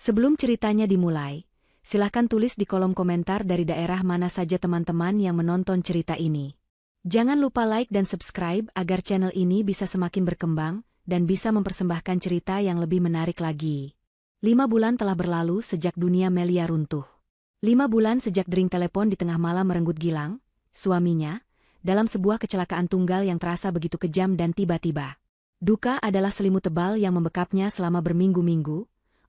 Sebelum ceritanya dimulai, silahkan tulis di kolom komentar dari daerah mana saja teman-teman yang menonton cerita ini. Jangan lupa like dan subscribe agar channel ini bisa semakin berkembang dan bisa mempersembahkan cerita yang lebih menarik lagi. 5 bulan telah berlalu sejak dunia Melia runtuh. 5 bulan sejak dering telepon di tengah malam merenggut Gilang, suaminya, dalam sebuah kecelakaan tunggal yang terasa begitu kejam dan tiba-tiba. Duka adalah selimut tebal yang membekapnya selama berminggu-minggu,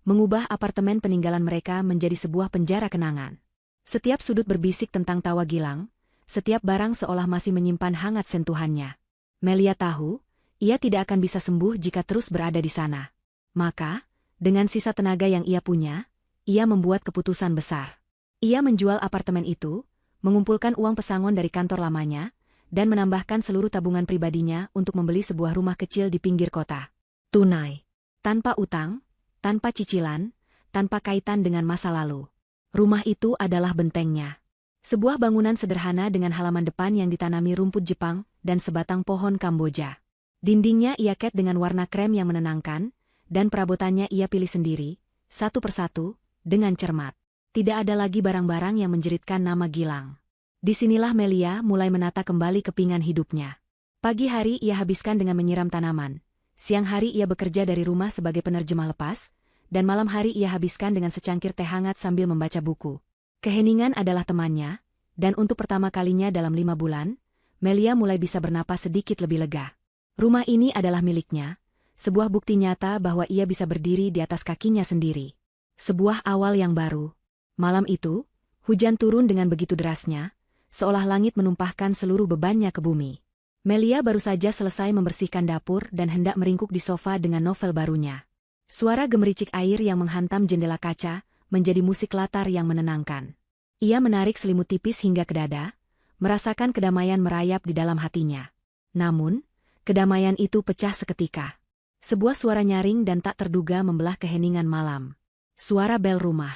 mengubah apartemen peninggalan mereka menjadi sebuah penjara kenangan. Setiap sudut berbisik tentang tawa Gilang, setiap barang seolah masih menyimpan hangat sentuhannya. Melia tahu, ia tidak akan bisa sembuh jika terus berada di sana. Maka, dengan sisa tenaga yang ia punya, ia membuat keputusan besar. Ia menjual apartemen itu, mengumpulkan uang pesangon dari kantor lamanya, dan menambahkan seluruh tabungan pribadinya untuk membeli sebuah rumah kecil di pinggir kota. Tunai. Tanpa utang, tanpa cicilan, tanpa kaitan dengan masa lalu. Rumah itu adalah bentengnya. Sebuah bangunan sederhana dengan halaman depan yang ditanami rumput Jepang dan sebatang pohon Kamboja. Dindingnya ia cat dengan warna krem yang menenangkan, dan perabotannya ia pilih sendiri, satu persatu, dengan cermat. Tidak ada lagi barang-barang yang menjeritkan nama Gilang. Disinilah Melia mulai menata kembali kepingan hidupnya. Pagi hari ia habiskan dengan menyiram tanaman. Siang hari ia bekerja dari rumah sebagai penerjemah lepas, dan malam hari ia habiskan dengan secangkir teh hangat sambil membaca buku. Keheningan adalah temannya, dan untuk pertama kalinya dalam 5 bulan, Melia mulai bisa bernapas sedikit lebih lega. Rumah ini adalah miliknya, sebuah bukti nyata bahwa ia bisa berdiri di atas kakinya sendiri. Sebuah awal yang baru. Malam itu, hujan turun dengan begitu derasnya, seolah langit menumpahkan seluruh bebannya ke bumi. Melia baru saja selesai membersihkan dapur dan hendak meringkuk di sofa dengan novel barunya. Suara gemericik air yang menghantam jendela kaca menjadi musik latar yang menenangkan. Ia menarik selimut tipis hingga ke dada, merasakan kedamaian merayap di dalam hatinya. Namun, kedamaian itu pecah seketika. Sebuah suara nyaring dan tak terduga membelah keheningan malam. Suara bel rumah.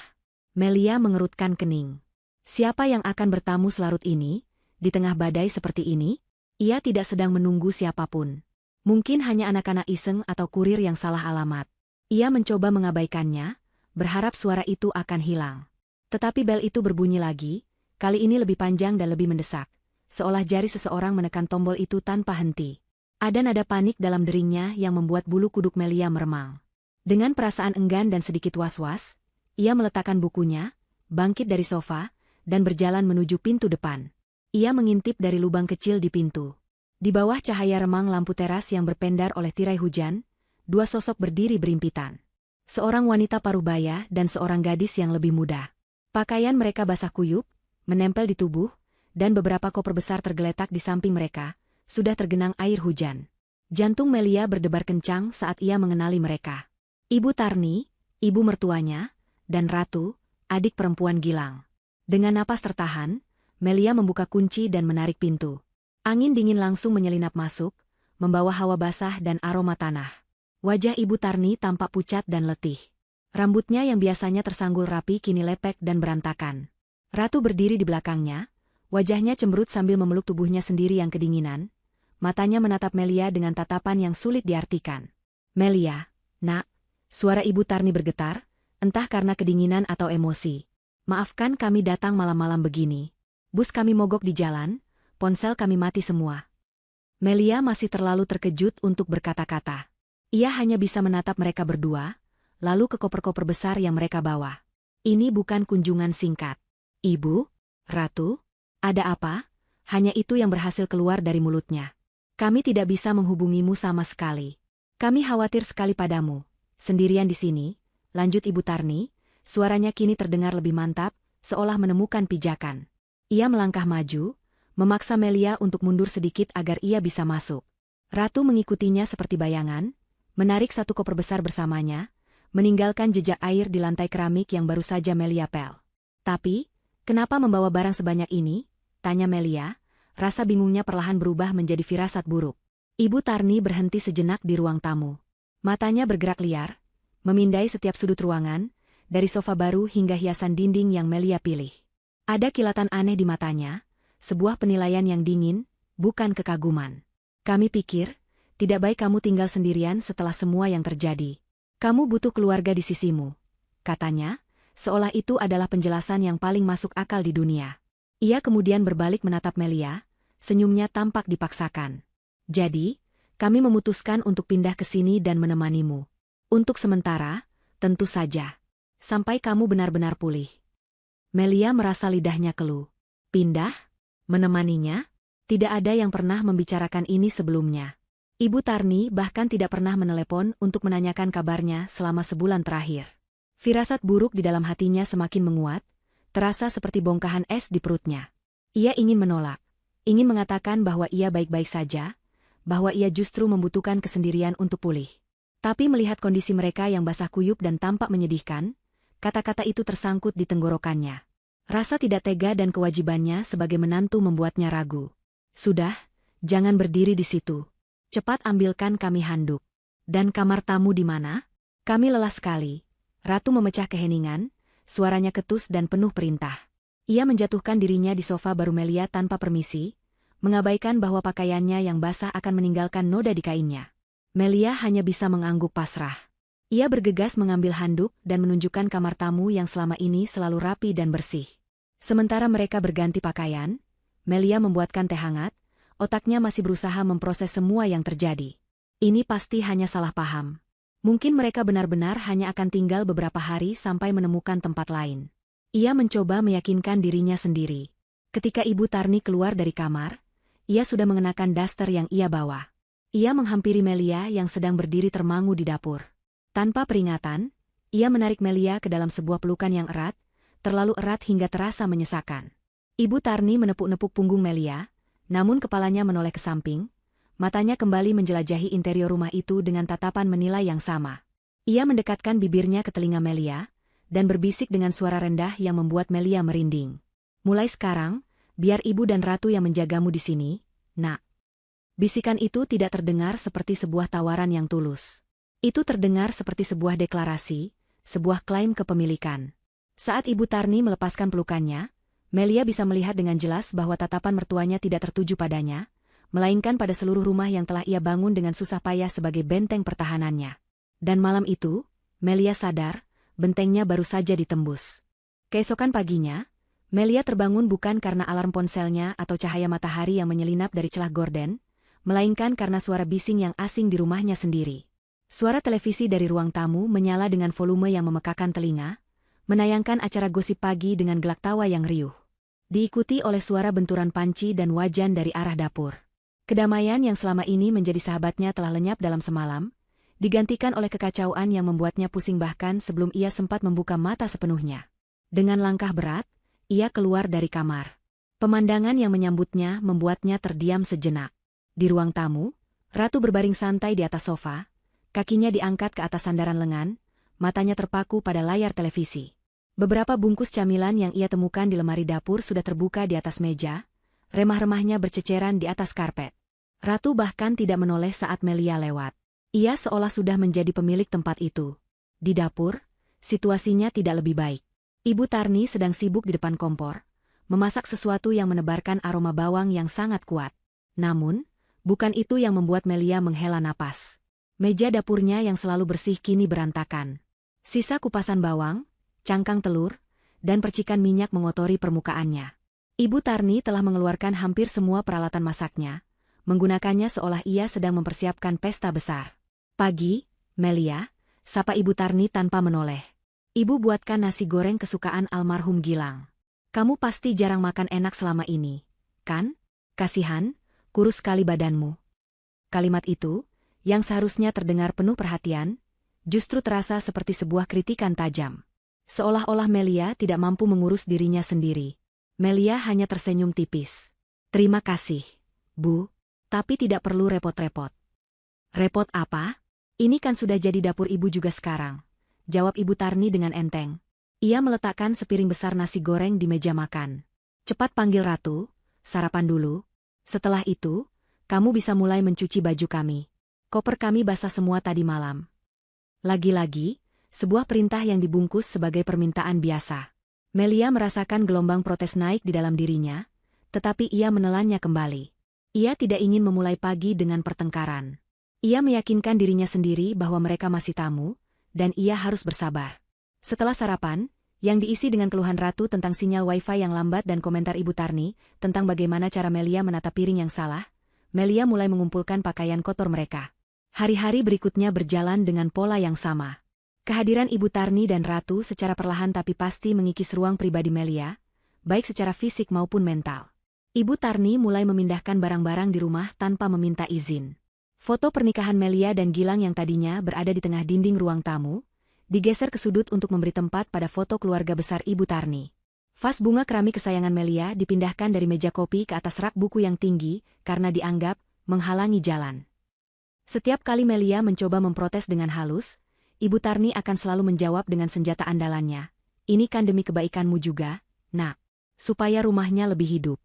Melia mengerutkan kening. Siapa yang akan bertamu selarut ini, di tengah badai seperti ini? Ia tidak sedang menunggu siapapun. Mungkin hanya anak-anak iseng atau kurir yang salah alamat. Ia mencoba mengabaikannya, berharap suara itu akan hilang. Tetapi bel itu berbunyi lagi, kali ini lebih panjang dan lebih mendesak, seolah jari seseorang menekan tombol itu tanpa henti. Ada nada panik dalam deringnya yang membuat bulu kuduk Melia meremang. Dengan perasaan enggan dan sedikit was-was, ia meletakkan bukunya, bangkit dari sofa, dan berjalan menuju pintu depan. Ia mengintip dari lubang kecil di pintu. Di bawah cahaya remang lampu teras yang berpendar oleh tirai hujan, 2 sosok berdiri berimpitan. Seorang wanita parubaya dan seorang gadis yang lebih muda. Pakaian mereka basah kuyup, menempel di tubuh, dan beberapa koper besar tergeletak di samping mereka, sudah tergenang air hujan. Jantung Melia berdebar kencang saat ia mengenali mereka. Ibu Tarni, ibu mertuanya, dan Ratu, adik perempuan Gilang. Dengan napas tertahan, Melia membuka kunci dan menarik pintu. Angin dingin langsung menyelinap masuk, membawa hawa basah dan aroma tanah. Wajah Ibu Tarni tampak pucat dan letih. Rambutnya yang biasanya tersanggul rapi kini lepek dan berantakan. Ratu berdiri di belakangnya, wajahnya cemberut sambil memeluk tubuhnya sendiri yang kedinginan. Matanya menatap Melia dengan tatapan yang sulit diartikan. "Melia, nak," suara Ibu Tarni bergetar, entah karena kedinginan atau emosi. "Maafkan kami datang malam-malam begini. Bus kami mogok di jalan, ponsel kami mati semua." Melia masih terlalu terkejut untuk berkata-kata. Ia hanya bisa menatap mereka berdua, lalu ke koper-koper besar yang mereka bawa. Ini bukan kunjungan singkat. "Ibu, Ratu, ada apa?" Hanya itu yang berhasil keluar dari mulutnya. "Kami tidak bisa menghubungimu sama sekali. Kami khawatir sekali padamu. Sendirian di sini," lanjut Ibu Tarni, suaranya kini terdengar lebih mantap, seolah menemukan pijakan. Ia melangkah maju, memaksa Melia untuk mundur sedikit agar ia bisa masuk. Ratu mengikutinya seperti bayangan, menarik satu koper besar bersamanya, meninggalkan jejak air di lantai keramik yang baru saja Melia pel. "Tapi, kenapa membawa barang sebanyak ini?" tanya Melia, rasa bingungnya perlahan berubah menjadi firasat buruk. Ibu Tarni berhenti sejenak di ruang tamu. Matanya bergerak liar, memindai setiap sudut ruangan, dari sofa baru hingga hiasan dinding yang Melia pilih. Ada kilatan aneh di matanya, sebuah penilaian yang dingin, bukan kekaguman. "Kami pikir, tidak baik kamu tinggal sendirian setelah semua yang terjadi. Kamu butuh keluarga di sisimu. katanya, seolah itu adalah penjelasan yang paling masuk akal di dunia. Ia kemudian berbalik menatap Melia, senyumnya tampak dipaksakan. Jadi, kami memutuskan untuk pindah ke sini dan menemanimu. Untuk sementara, tentu saja. Sampai kamu benar-benar pulih. Melia merasa lidahnya keluh. Pindah? Menemaninya? Tidak ada yang pernah membicarakan ini sebelumnya. Ibu Tarni bahkan tidak pernah menelepon untuk menanyakan kabarnya selama sebulan terakhir. Firasat buruk di dalam hatinya semakin menguat, terasa seperti bongkahan es di perutnya. Ia ingin menolak, ingin mengatakan bahwa ia baik-baik saja, bahwa ia justru membutuhkan kesendirian untuk pulih. Tapi melihat kondisi mereka yang basah kuyup dan tampak menyedihkan, kata-kata itu tersangkut di tenggorokannya. Rasa tidak tega dan kewajibannya sebagai menantu membuatnya ragu. Sudah, jangan berdiri di situ. Cepat ambilkan kami handuk. Dan kamar tamu di mana? Kami lelah sekali. Ratu memecah keheningan, suaranya ketus dan penuh perintah. Ia menjatuhkan dirinya di sofa baru Melia tanpa permisi, mengabaikan bahwa pakaiannya yang basah akan meninggalkan noda di kainnya. Melia hanya bisa mengangguk pasrah. Ia bergegas mengambil handuk dan menunjukkan kamar tamu yang selama ini selalu rapi dan bersih. Sementara mereka berganti pakaian, Melia membuatkan teh hangat, otaknya masih berusaha memproses semua yang terjadi. Ini pasti hanya salah paham. Mungkin mereka benar-benar hanya akan tinggal beberapa hari sampai menemukan tempat lain. Ia mencoba meyakinkan dirinya sendiri. Ketika Ibu Tarni keluar dari kamar, ia sudah mengenakan daster yang ia bawa. Ia menghampiri Melia yang sedang berdiri termangu di dapur. Tanpa peringatan, ia menarik Melia ke dalam sebuah pelukan yang erat, terlalu erat hingga terasa menyesakan. Ibu Tarni menepuk-nepuk punggung Melia, namun kepalanya menoleh ke samping, matanya kembali menjelajahi interior rumah itu dengan tatapan menilai yang sama. Ia mendekatkan bibirnya ke telinga Melia, dan berbisik dengan suara rendah yang membuat Melia merinding. Mulai sekarang, biar ibu dan ratu yang menjagamu di sini, nak. Bisikan itu tidak terdengar seperti sebuah tawaran yang tulus. Itu terdengar seperti sebuah deklarasi, sebuah klaim kepemilikan. Saat Ibu Tarni melepaskan pelukannya, Melia bisa melihat dengan jelas bahwa tatapan mertuanya tidak tertuju padanya, melainkan pada seluruh rumah yang telah ia bangun dengan susah payah sebagai benteng pertahanannya. Dan malam itu, Melia sadar, bentengnya baru saja ditembus. Keesokan paginya, Melia terbangun bukan karena alarm ponselnya atau cahaya matahari yang menyelinap dari celah gorden, melainkan karena suara bising yang asing di rumahnya sendiri. Suara televisi dari ruang tamu menyala dengan volume yang memekakan telinga, menayangkan acara gosip pagi dengan gelak tawa yang riuh. Diikuti oleh suara benturan panci dan wajan dari arah dapur. Kedamaian yang selama ini menjadi sahabatnya telah lenyap dalam semalam, digantikan oleh kekacauan yang membuatnya pusing bahkan sebelum ia sempat membuka mata sepenuhnya. Dengan langkah berat, ia keluar dari kamar. Pemandangan yang menyambutnya membuatnya terdiam sejenak. Di ruang tamu, Ratu berbaring santai di atas sofa, kakinya diangkat ke atas sandaran lengan, matanya terpaku pada layar televisi. Beberapa bungkus camilan yang ia temukan di lemari dapur sudah terbuka di atas meja, remah-remahnya berceceran di atas karpet. Ratu bahkan tidak menoleh saat Melia lewat. Ia seolah sudah menjadi pemilik tempat itu. Di dapur, situasinya tidak lebih baik. Ibu Tarni sedang sibuk di depan kompor, memasak sesuatu yang menebarkan aroma bawang yang sangat kuat. Namun, bukan itu yang membuat Melia menghela napas. Meja dapurnya yang selalu bersih kini berantakan. Sisa kupasan bawang, cangkang telur, dan percikan minyak mengotori permukaannya. Ibu Tarni telah mengeluarkan hampir semua peralatan masaknya, menggunakannya seolah ia sedang mempersiapkan pesta besar. Pagi, Melia, sapa Ibu Tarni tanpa menoleh. Ibu buatkan nasi goreng kesukaan almarhum Gilang. Kamu pasti jarang makan enak selama ini, kan? Kasihan, kurus sekali badanmu. Kalimat itu, yang seharusnya terdengar penuh perhatian, justru terasa seperti sebuah kritikan tajam. Seolah-olah Melia tidak mampu mengurus dirinya sendiri. Melia hanya tersenyum tipis. Terima kasih, Bu, tapi tidak perlu repot-repot. Repot apa? Ini kan sudah jadi dapur ibu juga sekarang, jawab Ibu Tarni dengan enteng. Ia meletakkan sepiring besar nasi goreng di meja makan. Cepat panggil Ratu, sarapan dulu. Setelah itu, kamu bisa mulai mencuci baju kami. Koper kami basah semua tadi malam. Lagi-lagi, sebuah perintah yang dibungkus sebagai permintaan biasa. Melia merasakan gelombang protes naik di dalam dirinya, tetapi ia menelannya kembali. Ia tidak ingin memulai pagi dengan pertengkaran. Ia meyakinkan dirinya sendiri bahwa mereka masih tamu, dan ia harus bersabar. Setelah sarapan, yang diisi dengan keluhan Ratu tentang sinyal wifi yang lambat dan komentar Ibu Tarni tentang bagaimana cara Melia menata piring yang salah, Melia mulai mengumpulkan pakaian kotor mereka. Hari-hari berikutnya berjalan dengan pola yang sama. Kehadiran Ibu Tarni dan Ratu secara perlahan tapi pasti mengikis ruang pribadi Melia, baik secara fisik maupun mental. Ibu Tarni mulai memindahkan barang-barang di rumah tanpa meminta izin. Foto pernikahan Melia dan Gilang yang tadinya berada di tengah dinding ruang tamu, digeser ke sudut untuk memberi tempat pada foto keluarga besar Ibu Tarni. Vas bunga keramik kesayangan Melia dipindahkan dari meja kopi ke atas rak buku yang tinggi karena dianggap menghalangi jalan. Setiap kali Melia mencoba memprotes dengan halus, Ibu Tarni akan selalu menjawab dengan senjata andalannya. Ini kan demi kebaikanmu juga, Nak, supaya rumahnya lebih hidup.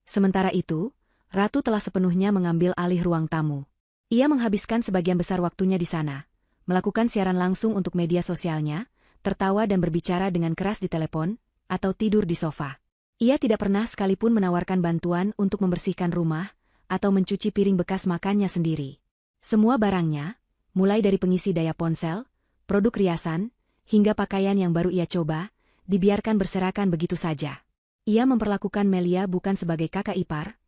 Sementara itu, Ratu telah sepenuhnya mengambil alih ruang tamu. Ia menghabiskan sebagian besar waktunya di sana, melakukan siaran langsung untuk media sosialnya, tertawa dan berbicara dengan keras di telepon, atau tidur di sofa. Ia tidak pernah sekalipun menawarkan bantuan untuk membersihkan rumah, atau mencuci piring bekas makannya sendiri. Semua barangnya, mulai dari pengisi daya ponsel, produk riasan, hingga pakaian yang baru ia coba, dibiarkan berserakan begitu saja. Ia memperlakukan Melia bukan sebagai kakak ipar,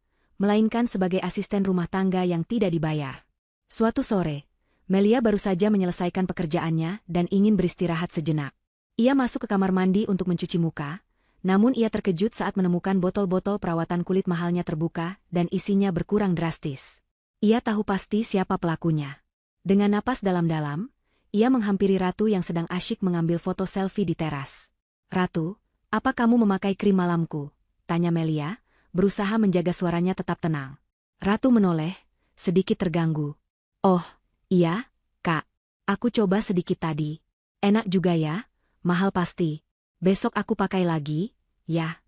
melainkan sebagai asisten rumah tangga yang tidak dibayar. Suatu sore, Melia baru saja menyelesaikan pekerjaannya dan ingin beristirahat sejenak. Ia masuk ke kamar mandi untuk mencuci muka, namun ia terkejut saat menemukan botol-botol perawatan kulit mahalnya terbuka dan isinya berkurang drastis. Ia tahu pasti siapa pelakunya. Dengan napas dalam-dalam, ia menghampiri Ratu yang sedang asyik mengambil foto selfie di teras. "Ratu, apa kamu memakai krim malamku?" tanya Melia, berusaha menjaga suaranya tetap tenang. Ratu menoleh, sedikit terganggu. "Oh, iya, Kak. Aku coba sedikit tadi. Enak juga ya, mahal pasti. Besok aku pakai lagi, ya."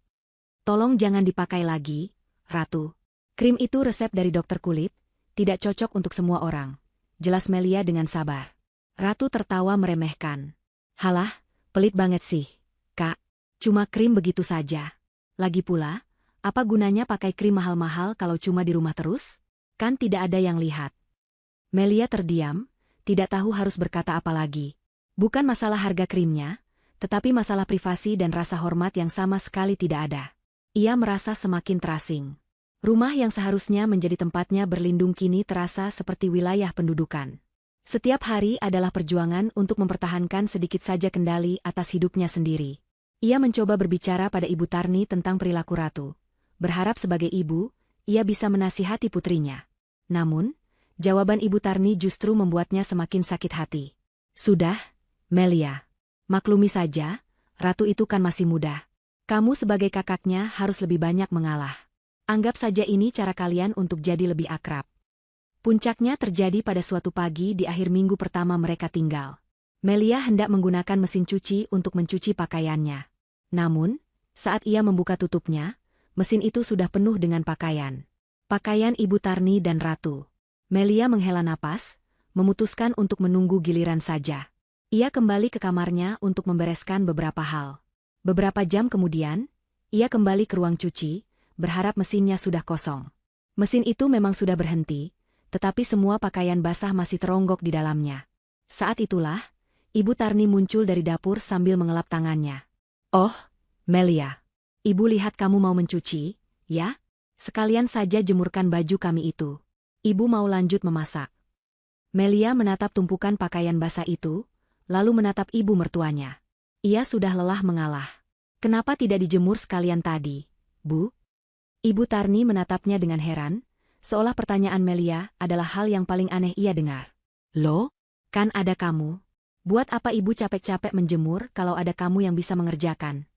"Tolong jangan dipakai lagi, Ratu. Krim itu resep dari dokter kulit, tidak cocok untuk semua orang," jelas Melia dengan sabar. Ratu tertawa meremehkan. "Halah, pelit banget sih, Kak. Cuma krim begitu saja. Lagi pula, apa gunanya pakai krim mahal-mahal kalau cuma di rumah terus? Kan tidak ada yang lihat." Melia terdiam, tidak tahu harus berkata apa lagi. Bukan masalah harga krimnya, tetapi masalah privasi dan rasa hormat yang sama sekali tidak ada. Ia merasa semakin terasing. Rumah yang seharusnya menjadi tempatnya berlindung kini terasa seperti wilayah pendudukan. Setiap hari adalah perjuangan untuk mempertahankan sedikit saja kendali atas hidupnya sendiri. Ia mencoba berbicara pada Ibu Tarni tentang perilaku Ratu. Berharap sebagai ibu, ia bisa menasihati putrinya. Namun, jawaban Ibu Tarni justru membuatnya semakin sakit hati. "Sudah, Melia. Maklumi saja, Ratu itu kan masih muda. Kamu sebagai kakaknya harus lebih banyak mengalah. Anggap saja ini cara kalian untuk jadi lebih akrab." Puncaknya terjadi pada suatu pagi di akhir minggu pertama mereka tinggal. Melia hendak menggunakan mesin cuci untuk mencuci pakaiannya. Namun, saat ia membuka tutupnya, mesin itu sudah penuh dengan pakaian. Pakaian Ibu Tarni dan Ratu. Melia menghela napas, memutuskan untuk menunggu giliran saja. Ia kembali ke kamarnya untuk membereskan beberapa hal. Beberapa jam kemudian, ia kembali ke ruang cuci, berharap mesinnya sudah kosong. Mesin itu memang sudah berhenti, tetapi semua pakaian basah masih teronggok di dalamnya. Saat itulah, Ibu Tarni muncul dari dapur sambil mengelap tangannya. "Oh, Melia. Ibu lihat kamu mau mencuci, ya? Sekalian saja jemurkan baju kami itu. Ibu mau lanjut memasak." Melia menatap tumpukan pakaian basah itu, lalu menatap ibu mertuanya. Ia sudah lelah mengalah. "Kenapa tidak dijemur sekalian tadi, Bu?" Ibu Tarni menatapnya dengan heran, seolah pertanyaan Melia adalah hal yang paling aneh ia dengar. "Loh, kan ada kamu. Buat apa ibu capek-capek menjemur kalau ada kamu yang bisa mengerjakan?"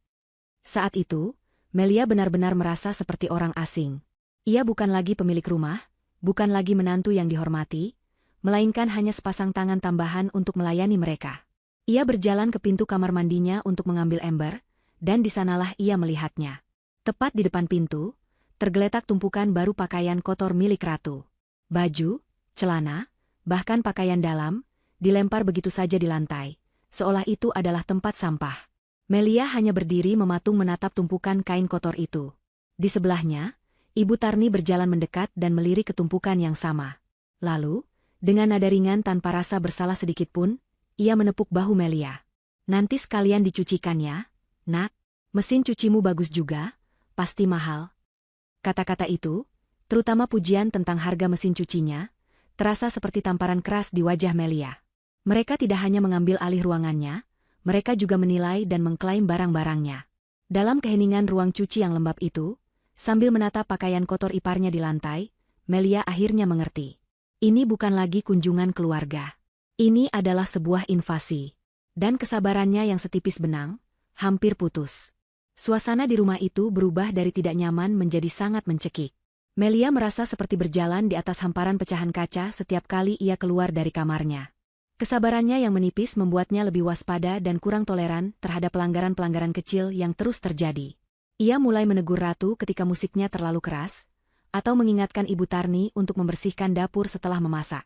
Saat itu, Melia benar-benar merasa seperti orang asing. Ia bukan lagi pemilik rumah, bukan lagi menantu yang dihormati, melainkan hanya sepasang tangan tambahan untuk melayani mereka. Ia berjalan ke pintu kamar mandinya untuk mengambil ember, dan di sanalah ia melihatnya. Tepat di depan pintu, tergeletak tumpukan baru pakaian kotor milik Ratu. Baju, celana, bahkan pakaian dalam, dilempar begitu saja di lantai, seolah itu adalah tempat sampah. Melia hanya berdiri mematung menatap tumpukan kain kotor itu. Di sebelahnya, Ibu Tarni berjalan mendekat dan melirik ke tumpukan yang sama. Lalu, dengan nada ringan tanpa rasa bersalah sedikitpun, ia menepuk bahu Melia. Nanti sekalian dicucikan ya, nak. Mesin cucimu bagus juga, pasti mahal. Kata-kata itu, terutama pujian tentang harga mesin cucinya, terasa seperti tamparan keras di wajah Melia. Mereka tidak hanya mengambil alih ruangannya, mereka juga menilai dan mengklaim barang-barangnya. Dalam keheningan ruang cuci yang lembab itu, sambil menatap pakaian kotor iparnya di lantai, Melia akhirnya mengerti. Ini bukan lagi kunjungan keluarga. Ini adalah sebuah invasi. Dan kesabarannya yang setipis benang, hampir putus. Suasana di rumah itu berubah dari tidak nyaman menjadi sangat mencekik. Melia merasa seperti berjalan di atas hamparan pecahan kaca setiap kali ia keluar dari kamarnya. Kesabarannya yang menipis membuatnya lebih waspada dan kurang toleran terhadap pelanggaran-pelanggaran kecil yang terus terjadi. Ia mulai menegur Ratu ketika musiknya terlalu keras, atau mengingatkan Ibu Tarni untuk membersihkan dapur setelah memasak.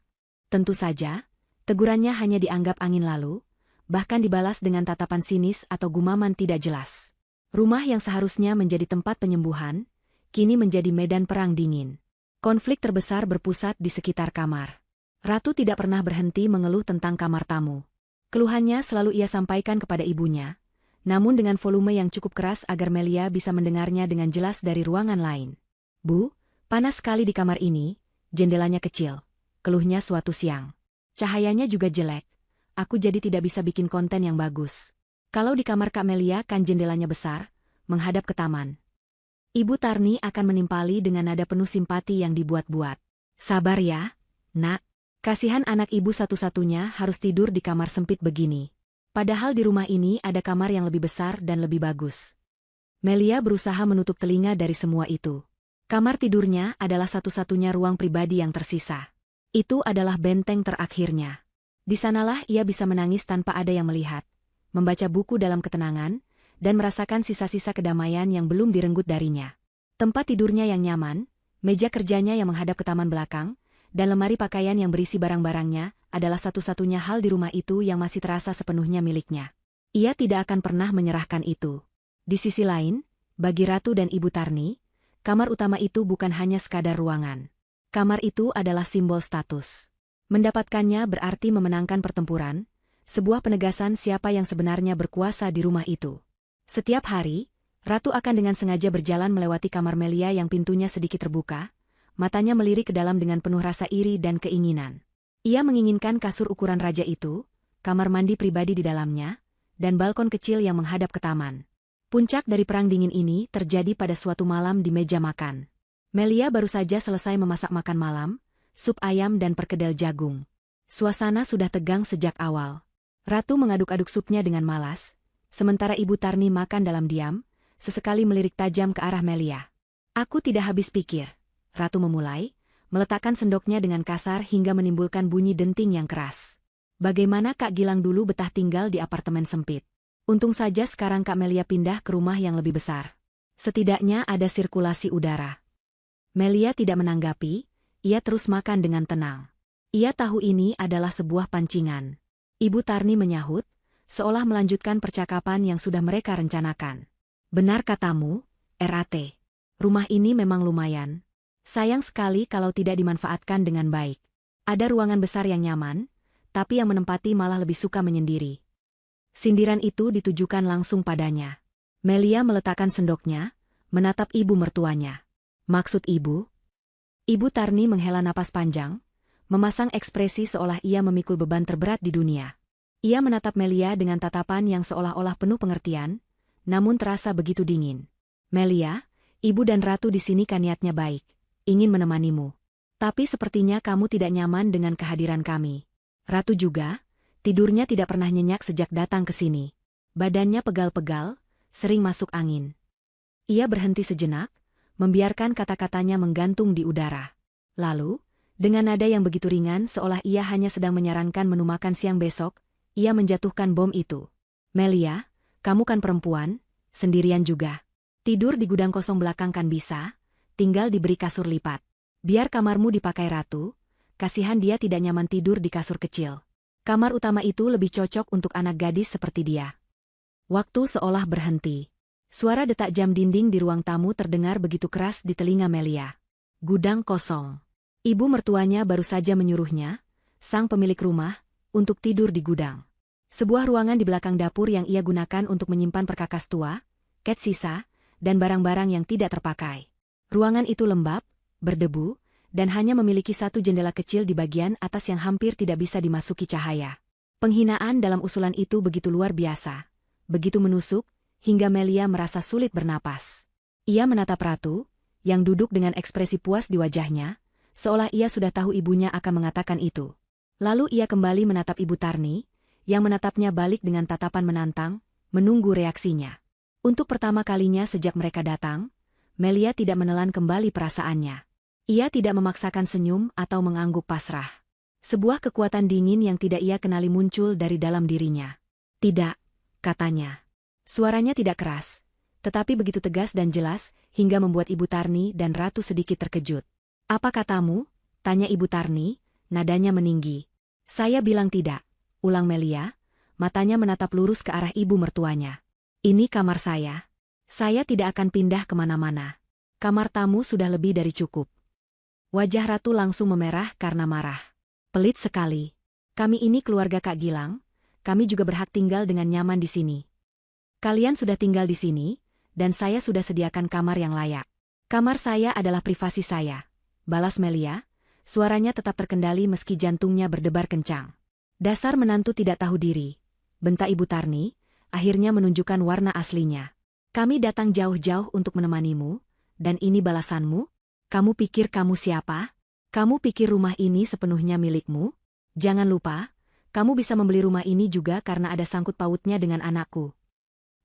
Tentu saja, tegurannya hanya dianggap angin lalu, bahkan dibalas dengan tatapan sinis atau gumaman tidak jelas. Rumah yang seharusnya menjadi tempat penyembuhan, kini menjadi medan perang dingin. Konflik terbesar berpusat di sekitar kamar. Ratu tidak pernah berhenti mengeluh tentang kamar tamu. Keluhannya selalu ia sampaikan kepada ibunya, namun dengan volume yang cukup keras agar Melia bisa mendengarnya dengan jelas dari ruangan lain. "Bu, panas sekali di kamar ini, jendelanya kecil," keluhnya suatu siang. "Cahayanya juga jelek, aku jadi tidak bisa bikin konten yang bagus. Kalau di kamar Kak Melia kan jendelanya besar, menghadap ke taman." Ibu Tarni akan menimpali dengan nada penuh simpati yang dibuat-buat. "Sabar ya, nak. Kasihan anak ibu satu-satunya harus tidur di kamar sempit begini. Padahal di rumah ini ada kamar yang lebih besar dan lebih bagus." Melia berusaha menutup telinga dari semua itu. Kamar tidurnya adalah satu-satunya ruang pribadi yang tersisa. Itu adalah benteng terakhirnya. Di sanalah ia bisa menangis tanpa ada yang melihat, membaca buku dalam ketenangan, dan merasakan sisa-sisa kedamaian yang belum direnggut darinya. Tempat tidurnya yang nyaman, meja kerjanya yang menghadap ke taman belakang, dan lemari pakaian yang berisi barang-barangnya adalah satu-satunya hal di rumah itu yang masih terasa sepenuhnya miliknya. Ia tidak akan pernah menyerahkan itu. Di sisi lain, bagi Ratu dan Ibu Tarni, kamar utama itu bukan hanya sekadar ruangan. Kamar itu adalah simbol status. Mendapatkannya berarti memenangkan pertempuran, sebuah penegasan siapa yang sebenarnya berkuasa di rumah itu. Setiap hari, Ratu akan dengan sengaja berjalan melewati kamar Melia yang pintunya sedikit terbuka, matanya melirik ke dalam dengan penuh rasa iri dan keinginan. Ia menginginkan kasur ukuran raja itu, kamar mandi pribadi di dalamnya, dan balkon kecil yang menghadap ke taman. Puncak dari perang dingin ini terjadi pada suatu malam di meja makan. Melia baru saja selesai memasak makan malam, sup ayam dan perkedel jagung. Suasana sudah tegang sejak awal. Ratu mengaduk-aduk supnya dengan malas, sementara Ibu Tarni makan dalam diam, sesekali melirik tajam ke arah Melia. "Aku tidak habis pikir," Ratu memulai, meletakkan sendoknya dengan kasar hingga menimbulkan bunyi denting yang keras. "Bagaimana Kak Gilang dulu betah tinggal di apartemen sempit? Untung saja sekarang Kak Melia pindah ke rumah yang lebih besar. Setidaknya ada sirkulasi udara." Melia tidak menanggapi, ia terus makan dengan tenang. Ia tahu ini adalah sebuah pancingan. Ibu Tarni menyahut, seolah melanjutkan percakapan yang sudah mereka rencanakan. "Benar katamu, RAT. Rumah ini memang lumayan. Sayang sekali kalau tidak dimanfaatkan dengan baik. Ada ruangan besar yang nyaman, tapi yang menempati malah lebih suka menyendiri." Sindiran itu ditujukan langsung padanya. Melia meletakkan sendoknya, menatap ibu mertuanya. "Maksud ibu?" Ibu Tarni menghela napas panjang, memasang ekspresi seolah ia memikul beban terberat di dunia. Ia menatap Melia dengan tatapan yang seolah-olah penuh pengertian, namun terasa begitu dingin. "Melia, ibu dan Ratu di sini kan niatnya baik, ingin menemanimu. Tapi sepertinya kamu tidak nyaman dengan kehadiran kami. Ratu juga, tidurnya tidak pernah nyenyak sejak datang ke sini. Badannya pegal-pegal, sering masuk angin." Ia berhenti sejenak, membiarkan kata-katanya menggantung di udara. Lalu, dengan nada yang begitu ringan seolah ia hanya sedang menyarankan menu makan siang besok, ia menjatuhkan bom itu. "Melia, kamu kan perempuan, sendirian juga. Tidur di gudang kosong belakang kan bisa, tinggal diberi kasur lipat. Biar kamarmu dipakai Ratu, kasihan dia tidak nyaman tidur di kasur kecil. Kamar utama itu lebih cocok untuk anak gadis seperti dia." Waktu seolah berhenti. Suara detak jam dinding di ruang tamu terdengar begitu keras di telinga Melia. Gudang kosong. Ibu mertuanya baru saja menyuruhnya, sang pemilik rumah, untuk tidur di gudang. Sebuah ruangan di belakang dapur yang ia gunakan untuk menyimpan perkakas tua, cat sisa, dan barang-barang yang tidak terpakai. Ruangan itu lembab, berdebu, dan hanya memiliki satu jendela kecil di bagian atas yang hampir tidak bisa dimasuki cahaya. Penghinaan dalam usulan itu begitu luar biasa, begitu menusuk, hingga Melia merasa sulit bernapas. Ia menatap Ratu, yang duduk dengan ekspresi puas di wajahnya, seolah ia sudah tahu ibunya akan mengatakan itu. Lalu ia kembali menatap Ibu Tarni, yang menatapnya balik dengan tatapan menantang, menunggu reaksinya. Untuk pertama kalinya sejak mereka datang, Melia tidak menelan kembali perasaannya. Ia tidak memaksakan senyum atau mengangguk pasrah. Sebuah kekuatan dingin yang tidak ia kenali muncul dari dalam dirinya. Tidak, katanya. Suaranya tidak keras, tetapi begitu tegas dan jelas, hingga membuat Ibu Tarni dan Ratu sedikit terkejut. Apa katamu? Tanya Ibu Tarni, nadanya meninggi. Saya bilang tidak, ulang Melia, matanya menatap lurus ke arah ibu mertuanya. Ini kamar saya. Saya tidak akan pindah kemana-mana. Kamar tamu sudah lebih dari cukup. Wajah Ratu langsung memerah karena marah. Pelit sekali. Kami ini keluarga Kak Gilang, kami juga berhak tinggal dengan nyaman di sini. Kalian sudah tinggal di sini, dan saya sudah sediakan kamar yang layak. Kamar saya adalah privasi saya, balas Melia, suaranya tetap terkendali meski jantungnya berdebar kencang. Dasar menantu tidak tahu diri, bentak Ibu Tarni, akhirnya menunjukkan warna aslinya. Kami datang jauh-jauh untuk menemanimu, dan ini balasanmu? Kamu pikir kamu siapa? Kamu pikir rumah ini sepenuhnya milikmu? Jangan lupa, kamu bisa membeli rumah ini juga karena ada sangkut pautnya dengan anakku.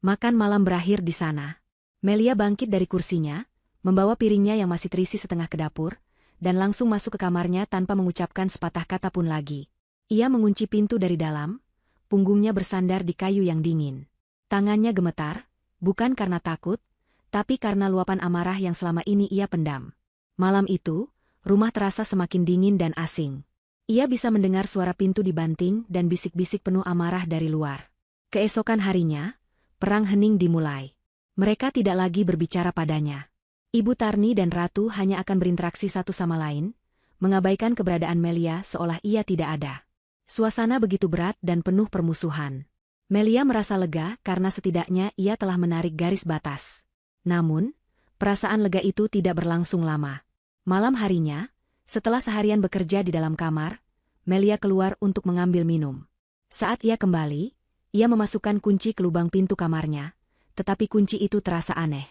Makan malam berakhir di sana. Melia bangkit dari kursinya, membawa piringnya yang masih terisi setengah ke dapur, dan langsung masuk ke kamarnya tanpa mengucapkan sepatah kata pun lagi. Ia mengunci pintu dari dalam, punggungnya bersandar di kayu yang dingin. Tangannya gemetar, bukan karena takut, tapi karena luapan amarah yang selama ini ia pendam. Malam itu, rumah terasa semakin dingin dan asing. Ia bisa mendengar suara pintu dibanting dan bisik-bisik penuh amarah dari luar. Keesokan harinya, perang hening dimulai. Mereka tidak lagi berbicara padanya. Ibu Tarni dan Ratu hanya akan berinteraksi satu sama lain, mengabaikan keberadaan Melia seolah ia tidak ada. Suasana begitu berat dan penuh permusuhan. Melia merasa lega karena setidaknya ia telah menarik garis batas. Namun, perasaan lega itu tidak berlangsung lama. Malam harinya, setelah seharian bekerja di dalam kamar, Melia keluar untuk mengambil minum. Saat ia kembali, ia memasukkan kunci ke lubang pintu kamarnya, tetapi kunci itu terasa aneh.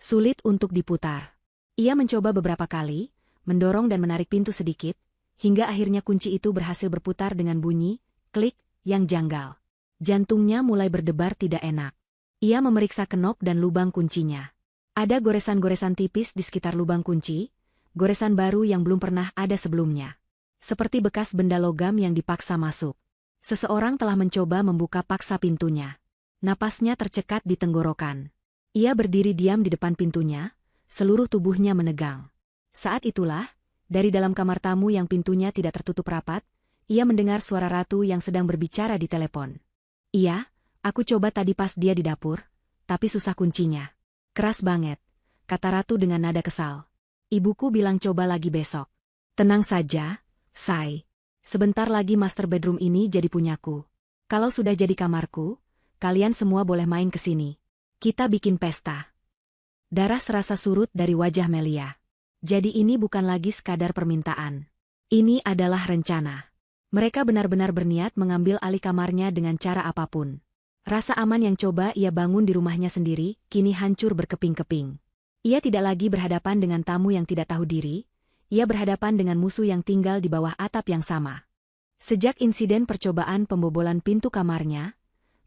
Sulit untuk diputar. Ia mencoba beberapa kali, mendorong dan menarik pintu sedikit, hingga akhirnya kunci itu berhasil berputar dengan bunyi, klik, yang janggal. Jantungnya mulai berdebar tidak enak. Ia memeriksa kenop dan lubang kuncinya. Ada goresan-goresan tipis di sekitar lubang kunci, goresan baru yang belum pernah ada sebelumnya. Seperti bekas benda logam yang dipaksa masuk. Seseorang telah mencoba membuka paksa pintunya. Napasnya tercekat di tenggorokan. Ia berdiri diam di depan pintunya, seluruh tubuhnya menegang. Saat itulah, dari dalam kamar tamu yang pintunya tidak tertutup rapat, ia mendengar suara Ratu yang sedang berbicara di telepon. Iya, aku coba tadi pas dia di dapur, tapi susah kuncinya. Keras banget, kata Ratu dengan nada kesal. Ibuku bilang coba lagi besok. Tenang saja, Say. Sebentar lagi master bedroom ini jadi punyaku. Kalau sudah jadi kamarku, kalian semua boleh main ke sini. Kita bikin pesta. Darah serasa surut dari wajah Melia. Jadi ini bukan lagi sekadar permintaan. Ini adalah rencana. Mereka benar-benar berniat mengambil alih kamarnya dengan cara apapun. Rasa aman yang coba ia bangun di rumahnya sendiri, kini hancur berkeping-keping. Ia tidak lagi berhadapan dengan tamu yang tidak tahu diri, ia berhadapan dengan musuh yang tinggal di bawah atap yang sama. Sejak insiden percobaan pembobolan pintu kamarnya,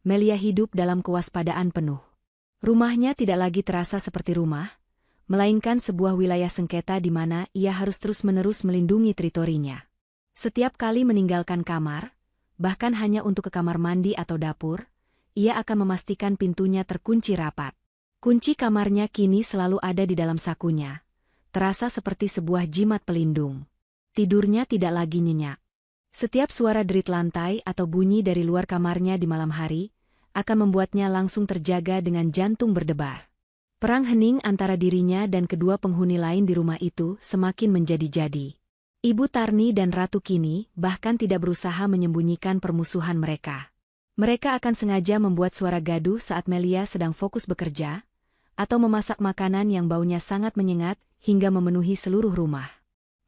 Melia hidup dalam kewaspadaan penuh. Rumahnya tidak lagi terasa seperti rumah, melainkan sebuah wilayah sengketa di mana ia harus terus-menerus melindungi teritorinya. Setiap kali meninggalkan kamar, bahkan hanya untuk ke kamar mandi atau dapur, ia akan memastikan pintunya terkunci rapat. Kunci kamarnya kini selalu ada di dalam sakunya, terasa seperti sebuah jimat pelindung. Tidurnya tidak lagi nyenyak. Setiap suara derit lantai atau bunyi dari luar kamarnya di malam hari, akan membuatnya langsung terjaga dengan jantung berdebar. Perang hening antara dirinya dan kedua penghuni lain di rumah itu semakin menjadi-jadi. Ibu Tarni dan Ratu kini bahkan tidak berusaha menyembunyikan permusuhan mereka. Mereka akan sengaja membuat suara gaduh saat Melia sedang fokus bekerja, atau memasak makanan yang baunya sangat menyengat hingga memenuhi seluruh rumah.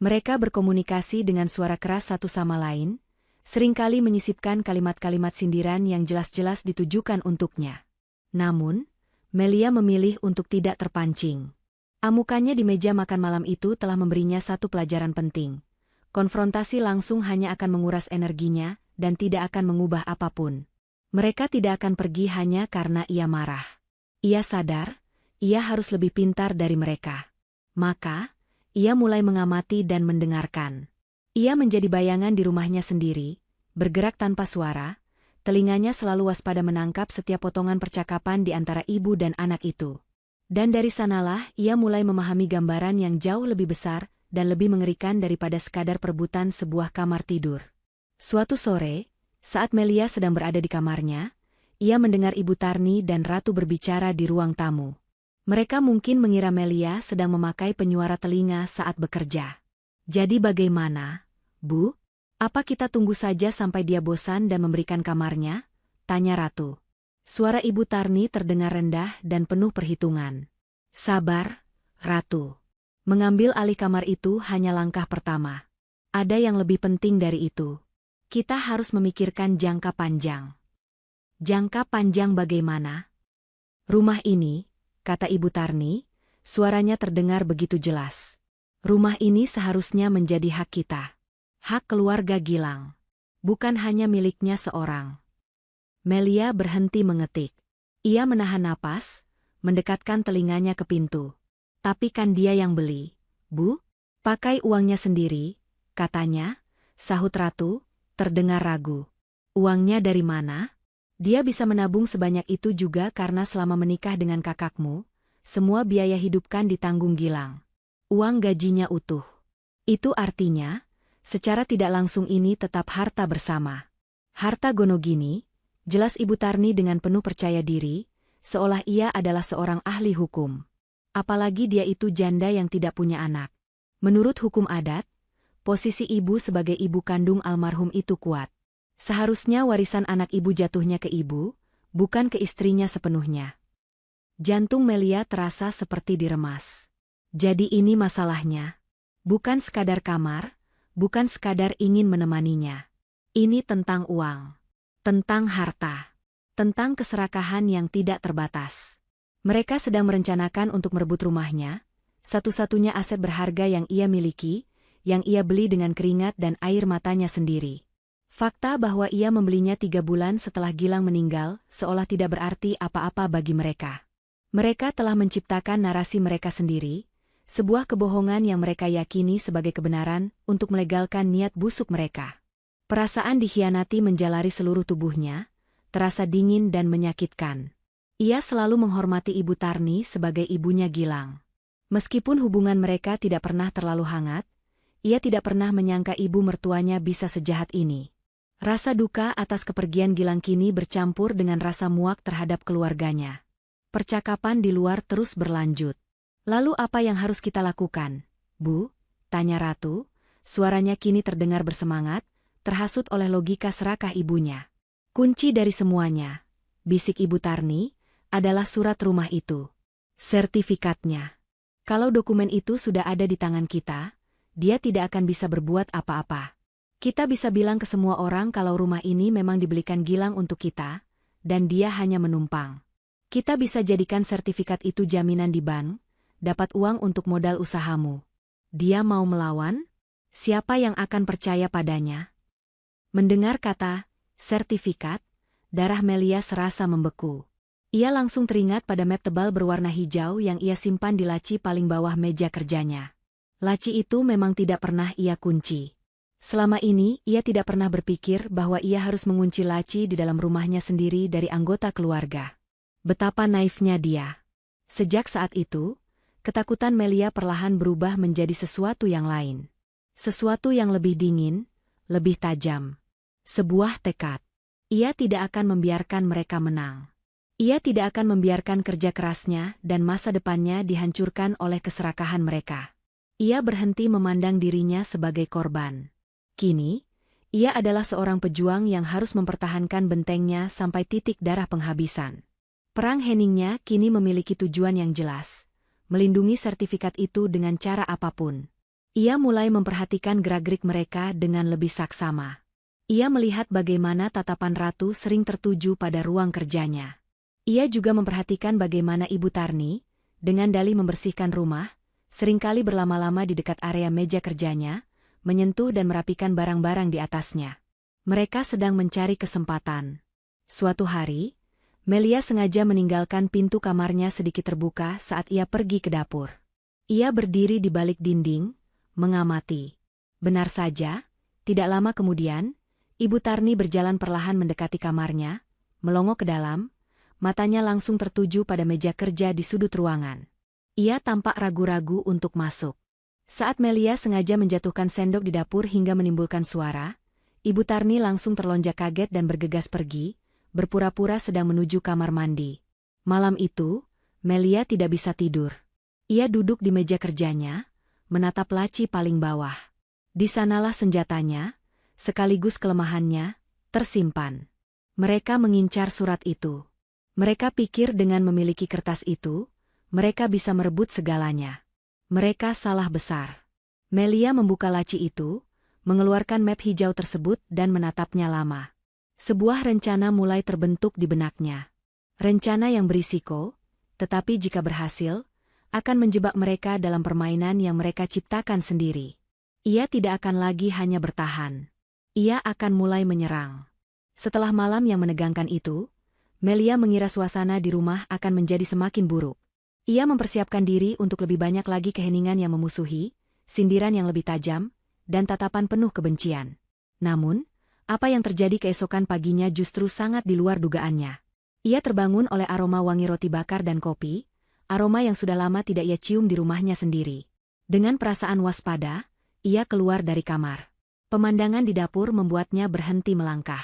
Mereka berkomunikasi dengan suara keras satu sama lain, seringkali menyisipkan kalimat-kalimat sindiran yang jelas-jelas ditujukan untuknya. Namun, Melia memilih untuk tidak terpancing. Amukannya di meja makan malam itu telah memberinya satu pelajaran penting. Konfrontasi langsung hanya akan menguras energinya dan tidak akan mengubah apapun. Mereka tidak akan pergi hanya karena ia marah. Ia sadar, ia harus lebih pintar dari mereka. Maka, ia mulai mengamati dan mendengarkan. Ia menjadi bayangan di rumahnya sendiri, bergerak tanpa suara, telinganya selalu waspada menangkap setiap potongan percakapan di antara ibu dan anak itu. Dan dari sanalah ia mulai memahami gambaran yang jauh lebih besar dan lebih mengerikan daripada sekadar perebutan sebuah kamar tidur. Suatu sore, saat Melia sedang berada di kamarnya, ia mendengar Ibu Tarni dan Ratu berbicara di ruang tamu. Mereka mungkin mengira Melia sedang memakai penyuara telinga saat bekerja. "Jadi bagaimana, Bu? Apa kita tunggu saja sampai dia bosan dan memberikan kamarnya?" tanya Ratu. Suara Ibu Tarni terdengar rendah dan penuh perhitungan. "Sabar, Ratu. Mengambil alih kamar itu hanya langkah pertama. Ada yang lebih penting dari itu. Kita harus memikirkan jangka panjang." "Jangka panjang bagaimana?" "Rumah ini," kata Ibu Tarni, suaranya terdengar begitu jelas. "Rumah ini seharusnya menjadi hak kita. Hak keluarga Gilang. Bukan hanya miliknya seorang." Melia berhenti mengetik. Ia menahan napas, mendekatkan telinganya ke pintu. "Tapi kan dia yang beli, Bu? Pakai uangnya sendiri," katanya, sahut Ratu, terdengar ragu. "Uangnya dari mana? Dia bisa menabung sebanyak itu juga karena selama menikah dengan kakakmu, semua biaya hidupkan ditanggung Gilang. Uang gajinya utuh. Itu artinya, secara tidak langsung ini tetap harta bersama. Harta Gonogini," jelas Ibu Tarni dengan penuh percaya diri, seolah ia adalah seorang ahli hukum. Apalagi dia itu janda yang tidak punya anak. Menurut hukum adat, posisi ibu sebagai ibu kandung almarhum itu kuat. Seharusnya warisan anak ibu jatuhnya ke ibu, bukan ke istrinya sepenuhnya. Jantung Melia terasa seperti diremas. Jadi ini masalahnya. Bukan sekadar kamar, bukan sekadar ingin menemaninya. Ini tentang uang. Tentang harta. Tentang keserakahan yang tidak terbatas. Mereka sedang merencanakan untuk merebut rumahnya, satu-satunya aset berharga yang ia miliki, yang ia beli dengan keringat dan air matanya sendiri. Fakta bahwa ia membelinya 3 bulan setelah Gilang meninggal seolah tidak berarti apa-apa bagi mereka. Mereka telah menciptakan narasi mereka sendiri, sebuah kebohongan yang mereka yakini sebagai kebenaran untuk melegalkan niat busuk mereka. Perasaan dikhianati menjalari seluruh tubuhnya, terasa dingin dan menyakitkan. Ia selalu menghormati Ibu Tarni sebagai ibunya Gilang. Meskipun hubungan mereka tidak pernah terlalu hangat, ia tidak pernah menyangka ibu mertuanya bisa sejahat ini. Rasa duka atas kepergian Gilang kini bercampur dengan rasa muak terhadap keluarganya. Percakapan di luar terus berlanjut. "Lalu apa yang harus kita lakukan, Bu?" tanya Ratu, suaranya kini terdengar bersemangat, terhasut oleh logika serakah ibunya. "Kunci dari semuanya," bisik Ibu Tarni, "adalah surat rumah itu. Sertifikatnya. Kalau dokumen itu sudah ada di tangan kita, dia tidak akan bisa berbuat apa-apa. Kita bisa bilang ke semua orang kalau rumah ini memang dibelikan Gilang untuk kita, dan dia hanya menumpang. Kita bisa jadikan sertifikat itu jaminan di bank, dapat uang untuk modal usahamu. Dia mau melawan? Siapa yang akan percaya padanya?" Mendengar kata sertifikat, darah Melia serasa membeku. Ia langsung teringat pada map tebal berwarna hijau yang ia simpan di laci paling bawah meja kerjanya. Laci itu memang tidak pernah ia kunci. Selama ini ia tidak pernah berpikir bahwa ia harus mengunci laci di dalam rumahnya sendiri dari anggota keluarga. Betapa naifnya dia. Sejak saat itu, ketakutan Melia perlahan berubah menjadi sesuatu yang lain. Sesuatu yang lebih dingin, lebih tajam. Sebuah tekad. Ia tidak akan membiarkan mereka menang. Ia tidak akan membiarkan kerja kerasnya dan masa depannya dihancurkan oleh keserakahan mereka. Ia berhenti memandang dirinya sebagai korban. Kini, Ia adalah seorang pejuang yang harus mempertahankan bentengnya sampai titik darah penghabisan. Perang heningnya kini memiliki tujuan yang jelas, melindungi sertifikat itu dengan cara apapun. Ia mulai memperhatikan gerak-gerik mereka dengan lebih saksama. Ia melihat bagaimana tatapan ratu sering tertuju pada ruang kerjanya. Ia juga memperhatikan bagaimana Ibu Tarni, dengan dalih membersihkan rumah, seringkali berlama-lama di dekat area meja kerjanya, menyentuh dan merapikan barang-barang di atasnya. Mereka sedang mencari kesempatan. Suatu hari, Melia sengaja meninggalkan pintu kamarnya sedikit terbuka saat ia pergi ke dapur. Ia berdiri di balik dinding, mengamati. Benar saja, tidak lama kemudian, Ibu Tarni berjalan perlahan mendekati kamarnya, melongo ke dalam, matanya langsung tertuju pada meja kerja di sudut ruangan. Ia tampak ragu-ragu untuk masuk. Saat Melia sengaja menjatuhkan sendok di dapur hingga menimbulkan suara, Ibu Tarni langsung terlonjak kaget dan bergegas pergi, berpura-pura sedang menuju kamar mandi. Malam itu, Melia tidak bisa tidur. Ia duduk di meja kerjanya, menatap laci paling bawah. Di sanalah senjatanya, sekaligus kelemahannya, tersimpan. Mereka mengincar surat itu. Mereka pikir dengan memiliki kertas itu, mereka bisa merebut segalanya. Mereka salah besar. Melia membuka laci itu, mengeluarkan map hijau tersebut dan menatapnya lama. Sebuah rencana mulai terbentuk di benaknya. Rencana yang berisiko, tetapi jika berhasil, akan menjebak mereka dalam permainan yang mereka ciptakan sendiri. Ia tidak akan lagi hanya bertahan. Ia akan mulai menyerang. Setelah malam yang menegangkan itu, Melia mengira suasana di rumah akan menjadi semakin buruk. Ia mempersiapkan diri untuk lebih banyak lagi keheningan yang memusuhi, sindiran yang lebih tajam, dan tatapan penuh kebencian. Namun, apa yang terjadi keesokan paginya justru sangat di luar dugaannya. Ia terbangun oleh aroma wangi roti bakar dan kopi, aroma yang sudah lama tidak ia cium di rumahnya sendiri. Dengan perasaan waspada, ia keluar dari kamar. Pemandangan di dapur membuatnya berhenti melangkah.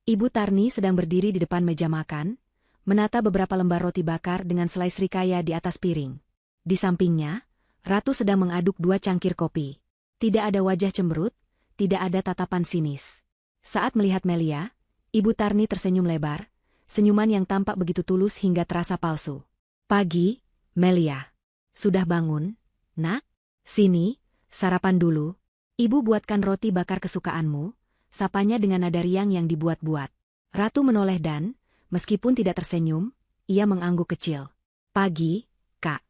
Ibu Tarni sedang berdiri di depan meja makan, menata beberapa lembar roti bakar dengan selai srikaya di atas piring. Di sampingnya, Ratu sedang mengaduk 2 cangkir kopi. Tidak ada wajah cemberut, tidak ada tatapan sinis. Saat melihat Melia, Ibu Tarni tersenyum lebar, senyuman yang tampak begitu tulus hingga terasa palsu. "Pagi, Melia. Sudah bangun, Nak? Sini, sarapan dulu. Ibu buatkan roti bakar kesukaanmu," sapanya dengan nada riang yang dibuat-buat. Ratu menoleh dan, meskipun tidak tersenyum, ia mengangguk kecil. "Pagi, Kak."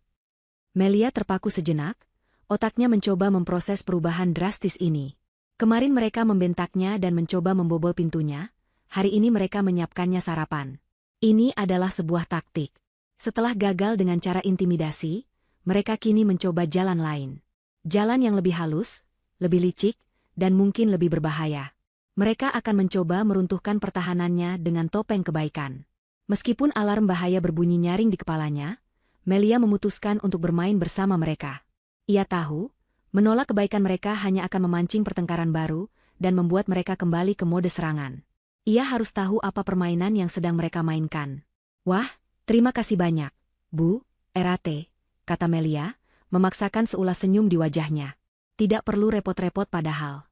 Melia terpaku sejenak, otaknya mencoba memproses perubahan drastis ini. Kemarin mereka membentaknya dan mencoba membobol pintunya, hari ini mereka menyiapkannya sarapan. Ini adalah sebuah taktik. Setelah gagal dengan cara intimidasi, mereka kini mencoba jalan lain. Jalan yang lebih halus, lebih licik, dan mungkin lebih berbahaya. Mereka akan mencoba meruntuhkan pertahanannya dengan topeng kebaikan. Meskipun alarm bahaya berbunyi nyaring di kepalanya, Melia memutuskan untuk bermain bersama mereka. Ia tahu, menolak kebaikan mereka hanya akan memancing pertengkaran baru dan membuat mereka kembali ke mode serangan. Ia harus tahu apa permainan yang sedang mereka mainkan. "Wah, terima kasih banyak, Bu, Erate," kata Melia, memaksakan seulas senyum di wajahnya. "Tidak perlu repot-repot padahal."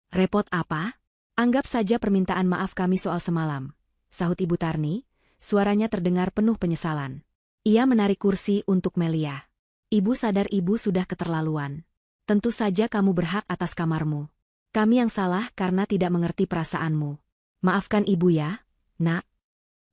"Repot apa? Anggap saja permintaan maaf kami soal semalam," sahut Ibu Tarni, suaranya terdengar penuh penyesalan. Ia menarik kursi untuk Melia. "Ibu sadar ibu sudah keterlaluan. Tentu saja kamu berhak atas kamarmu. Kami yang salah karena tidak mengerti perasaanmu. Maafkan ibu ya, Nak."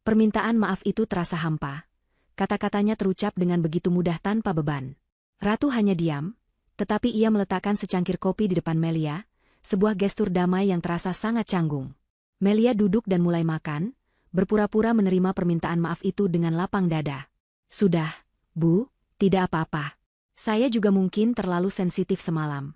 Permintaan maaf itu terasa hampa. Kata-katanya terucap dengan begitu mudah tanpa beban. Ratu hanya diam, tetapi ia meletakkan secangkir kopi di depan Melia, sebuah gestur damai yang terasa sangat canggung. Melia duduk dan mulai makan, berpura-pura menerima permintaan maaf itu dengan lapang dada. "Sudah, Bu, tidak apa-apa. Saya juga mungkin terlalu sensitif semalam."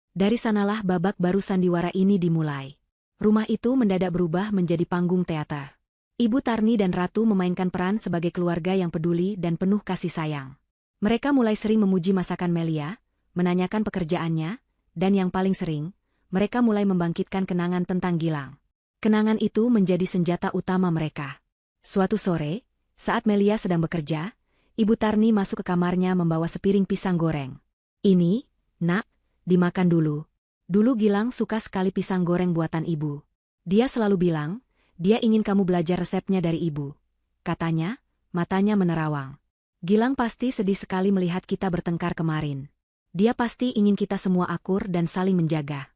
Dari sanalah babak baru sandiwara ini dimulai. Rumah itu mendadak berubah menjadi panggung teater. Ibu Tarni dan Ratu memainkan peran sebagai keluarga yang peduli dan penuh kasih sayang. Mereka mulai sering memuji masakan Melia, menanyakan pekerjaannya, dan yang paling sering, mereka mulai membangkitkan kenangan tentang Gilang. Kenangan itu menjadi senjata utama mereka. Suatu sore, saat Melia sedang bekerja, Ibu Tarni masuk ke kamarnya membawa sepiring pisang goreng. "Ini, Nak, dimakan dulu. Dulu Gilang suka sekali pisang goreng buatan ibu. Dia selalu bilang, dia ingin kamu belajar resepnya dari ibu. Katanya, matanya menerawang. Gilang pasti sedih sekali melihat kita bertengkar kemarin. Dia pasti ingin kita semua akur dan saling menjaga.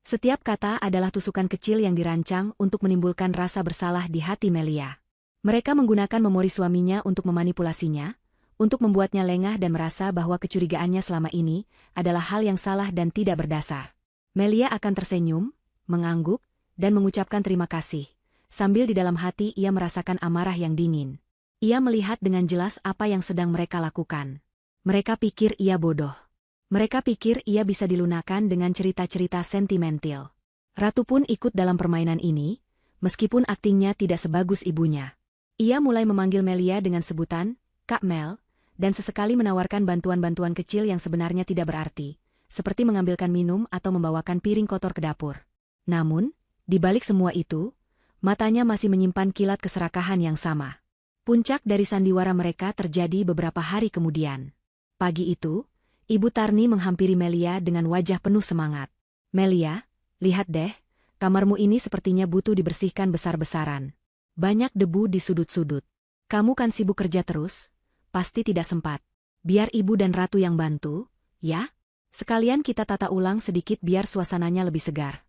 Setiap kata adalah tusukan kecil yang dirancang untuk menimbulkan rasa bersalah di hati Melia. Mereka menggunakan memori suaminya untuk memanipulasinya, untuk membuatnya lengah dan merasa bahwa kecurigaannya selama ini adalah hal yang salah dan tidak berdasar. Melia akan tersenyum, mengangguk, dan mengucapkan terima kasih, sambil di dalam hati ia merasakan amarah yang dingin. Ia melihat dengan jelas apa yang sedang mereka lakukan. Mereka pikir ia bodoh. Mereka pikir ia bisa dilunakan dengan cerita-cerita sentimental. Ratu pun ikut dalam permainan ini, meskipun aktingnya tidak sebagus ibunya. Ia mulai memanggil Melia dengan sebutan, Kak Mel, dan sesekali menawarkan bantuan-bantuan kecil yang sebenarnya tidak berarti, seperti mengambilkan minum atau membawakan piring kotor ke dapur. Namun, di balik semua itu, matanya masih menyimpan kilat keserakahan yang sama. Puncak dari sandiwara mereka terjadi beberapa hari kemudian. Pagi itu, Ibu Tarni menghampiri Melia dengan wajah penuh semangat. Melia, lihat deh, kamarmu ini sepertinya butuh dibersihkan besar-besaran. Banyak debu di sudut-sudut. Kamu kan sibuk kerja terus, pasti tidak sempat. Biar ibu dan ratu yang bantu, ya? Sekalian kita tata ulang sedikit biar suasananya lebih segar.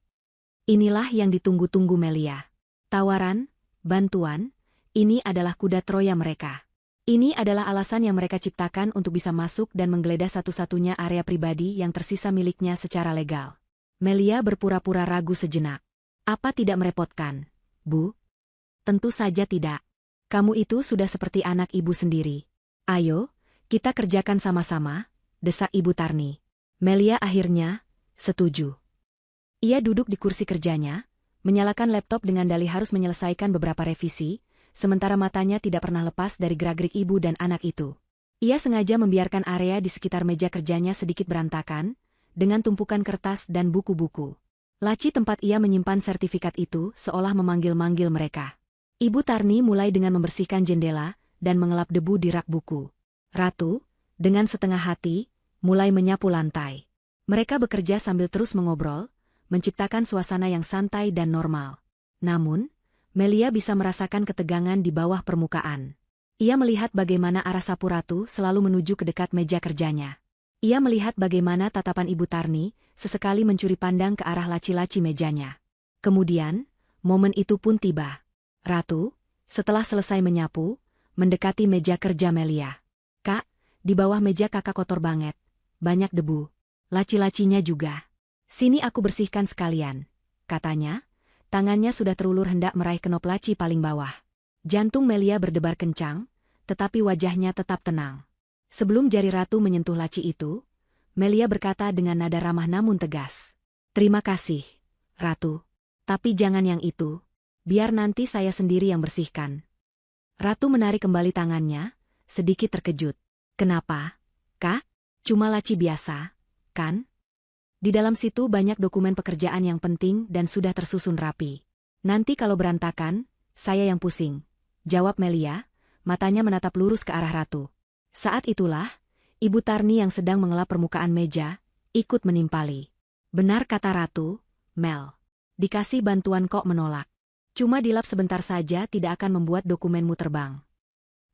Inilah yang ditunggu-tunggu Melia. Tawaran, bantuan, ini adalah kuda Troya mereka. Ini adalah alasan yang mereka ciptakan untuk bisa masuk dan menggeledah satu-satunya area pribadi yang tersisa miliknya secara legal. Melia berpura-pura ragu sejenak. Apa tidak merepotkan, Bu? Tentu saja tidak. Kamu itu sudah seperti anak ibu sendiri. Ayo, kita kerjakan sama-sama, desak Ibu Tarni. Melia akhirnya setuju. Ia duduk di kursi kerjanya, menyalakan laptop dengan dalih harus menyelesaikan beberapa revisi, sementara matanya tidak pernah lepas dari gerak-gerik ibu dan anak itu. Ia sengaja membiarkan area di sekitar meja kerjanya sedikit berantakan, dengan tumpukan kertas dan buku-buku. Laci tempat ia menyimpan sertifikat itu seolah memanggil-manggil mereka. Ibu Tarni mulai dengan membersihkan jendela dan mengelap debu di rak buku. Ratu, dengan setengah hati, mulai menyapu lantai. Mereka bekerja sambil terus mengobrol, menciptakan suasana yang santai dan normal. Namun, Melia bisa merasakan ketegangan di bawah permukaan. Ia melihat bagaimana arah sapu Ratu selalu menuju ke dekat meja kerjanya. Ia melihat bagaimana tatapan Ibu Tarni sesekali mencuri pandang ke arah laci-laci mejanya. Kemudian, momen itu pun tiba. Ratu, setelah selesai menyapu, mendekati meja kerja Melia. Kak, di bawah meja kakak kotor banget. Banyak debu. Laci-lacinya juga. Sini aku bersihkan sekalian, katanya. Tangannya sudah terulur hendak meraih kenop laci paling bawah. Jantung Melia berdebar kencang, tetapi wajahnya tetap tenang. Sebelum jari Ratu menyentuh laci itu, Melia berkata dengan nada ramah namun tegas. Terima kasih, Ratu. Tapi jangan yang itu. Biar nanti saya sendiri yang bersihkan. Ratu menarik kembali tangannya, sedikit terkejut. Kenapa, Kak? Cuma laci biasa, kan? Di dalam situ banyak dokumen pekerjaan yang penting dan sudah tersusun rapi. Nanti kalau berantakan, saya yang pusing, jawab Melia, matanya menatap lurus ke arah Ratu. Saat itulah, Ibu Tarni yang sedang mengelap permukaan meja, ikut menimpali. Benar kata Ratu, Mel. Dikasih bantuan kok menolak. Cuma dilap sebentar saja tidak akan membuat dokumenmu terbang.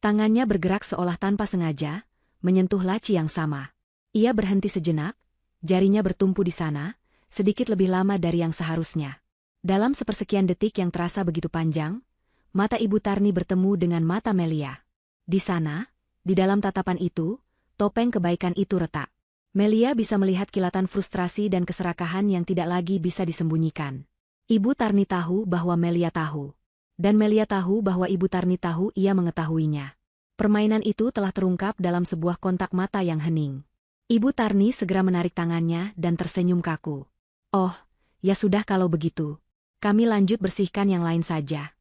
Tangannya bergerak seolah tanpa sengaja, menyentuh laci yang sama. Ia berhenti sejenak, jarinya bertumpu di sana, sedikit lebih lama dari yang seharusnya. Dalam sepersekian detik yang terasa begitu panjang, mata Ibu Tarni bertemu dengan mata Melia. Di sana, di dalam tatapan itu, topeng kebaikan itu retak. Melia bisa melihat kilatan frustrasi dan keserakahan yang tidak lagi bisa disembunyikan. Ibu Tarni tahu bahwa Melia tahu. Dan Melia tahu bahwa Ibu Tarni tahu ia mengetahuinya. Permainan itu telah terungkap dalam sebuah kontak mata yang hening. Ibu Tarni segera menarik tangannya dan tersenyum kaku. Oh, ya sudah kalau begitu. Kami lanjut bersihkan yang lain saja.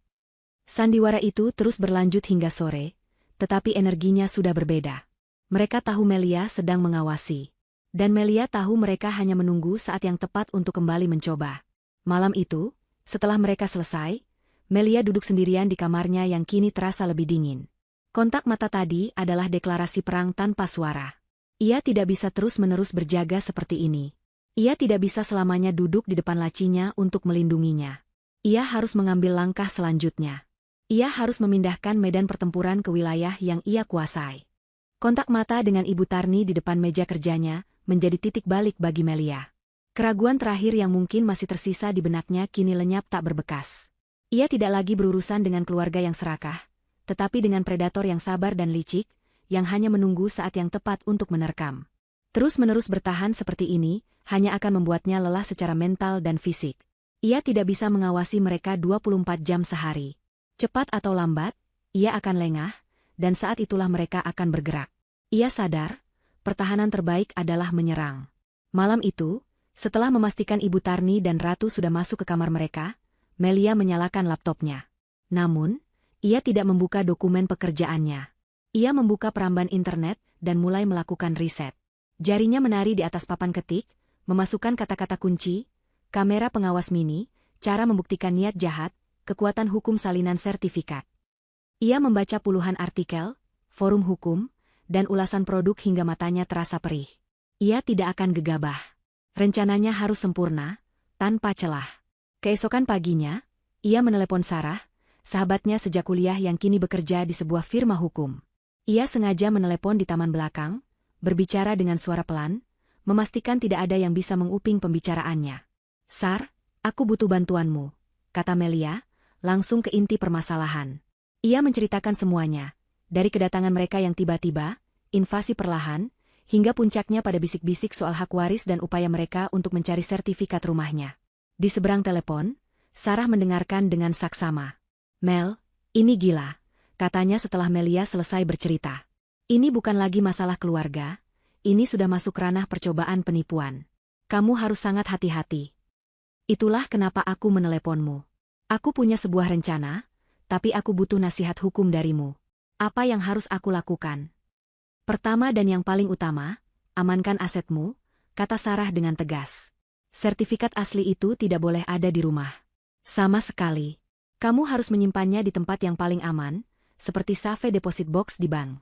Sandiwara itu terus berlanjut hingga sore, tetapi energinya sudah berbeda. Mereka tahu Melia sedang mengawasi. Dan Melia tahu mereka hanya menunggu saat yang tepat untuk kembali mencoba. Malam itu, setelah mereka selesai, Melia duduk sendirian di kamarnya yang kini terasa lebih dingin. Kontak mata tadi adalah deklarasi perang tanpa suara. Ia tidak bisa terus-menerus berjaga seperti ini. Ia tidak bisa selamanya duduk di depan lacinya untuk melindunginya. Ia harus mengambil langkah selanjutnya. Ia harus memindahkan medan pertempuran ke wilayah yang ia kuasai. Kontak mata dengan Ibu Tarni di depan meja kerjanya menjadi titik balik bagi Melia. Keraguan terakhir yang mungkin masih tersisa di benaknya kini lenyap tak berbekas. Ia tidak lagi berurusan dengan keluarga yang serakah, tetapi dengan predator yang sabar dan licik, yang hanya menunggu saat yang tepat untuk menerkam. Terus-menerus bertahan seperti ini, hanya akan membuatnya lelah secara mental dan fisik. Ia tidak bisa mengawasi mereka 24 jam sehari. Cepat atau lambat, ia akan lengah, dan saat itulah mereka akan bergerak. Ia sadar, pertahanan terbaik adalah menyerang. Malam itu, setelah memastikan Ibu Tarni dan Ratu sudah masuk ke kamar mereka, Melia menyalakan laptopnya. Namun, ia tidak membuka dokumen pekerjaannya. Ia membuka peramban internet dan mulai melakukan riset. Jarinya menari di atas papan ketik, memasukkan kata-kata kunci, kamera pengawas mini, cara membuktikan niat jahat, kekuatan hukum salinan sertifikat. Ia membaca puluhan artikel, forum hukum, dan ulasan produk hingga matanya terasa perih. Ia tidak akan gegabah. Rencananya harus sempurna, tanpa celah. Keesokan paginya, ia menelepon Sarah, sahabatnya sejak kuliah yang kini bekerja di sebuah firma hukum. Ia sengaja menelepon di taman belakang, berbicara dengan suara pelan, memastikan tidak ada yang bisa menguping pembicaraannya. "Sar, aku butuh bantuanmu," kata Melia, langsung ke inti permasalahan. Ia menceritakan semuanya, dari kedatangan mereka yang tiba-tiba, invasi perlahan, hingga puncaknya pada bisik-bisik soal hak waris dan upaya mereka untuk mencari sertifikat rumahnya. Di seberang telepon, Sarah mendengarkan dengan saksama. "Mel, ini gila," katanya setelah Melia selesai bercerita. "Ini bukan lagi masalah keluarga, ini sudah masuk ranah percobaan penipuan. Kamu harus sangat hati-hati. Itulah kenapa aku meneleponmu. Aku punya sebuah rencana, tapi aku butuh nasihat hukum darimu. Apa yang harus aku lakukan?" "Pertama dan yang paling utama, amankan asetmu," kata Sarah dengan tegas. "Sertifikat asli itu tidak boleh ada di rumah. Sama sekali. Kamu harus menyimpannya di tempat yang paling aman, seperti safe deposit box di bank."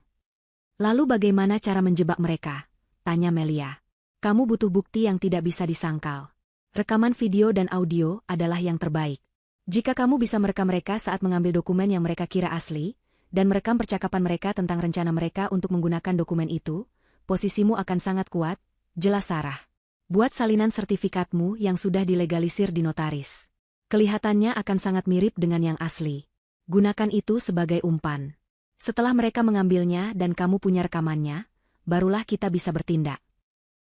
"Lalu bagaimana cara menjebak mereka?" tanya Melia. "Kamu butuh bukti yang tidak bisa disangkal. Rekaman video dan audio adalah yang terbaik. Jika kamu bisa merekam mereka saat mengambil dokumen yang mereka kira asli, dan merekam percakapan mereka tentang rencana mereka untuk menggunakan dokumen itu, posisimu akan sangat kuat," jelas Sarah. "Buat salinan sertifikatmu yang sudah dilegalisir di notaris. Kelihatannya akan sangat mirip dengan yang asli. Gunakan itu sebagai umpan. Setelah mereka mengambilnya dan kamu punya rekamannya, barulah kita bisa bertindak."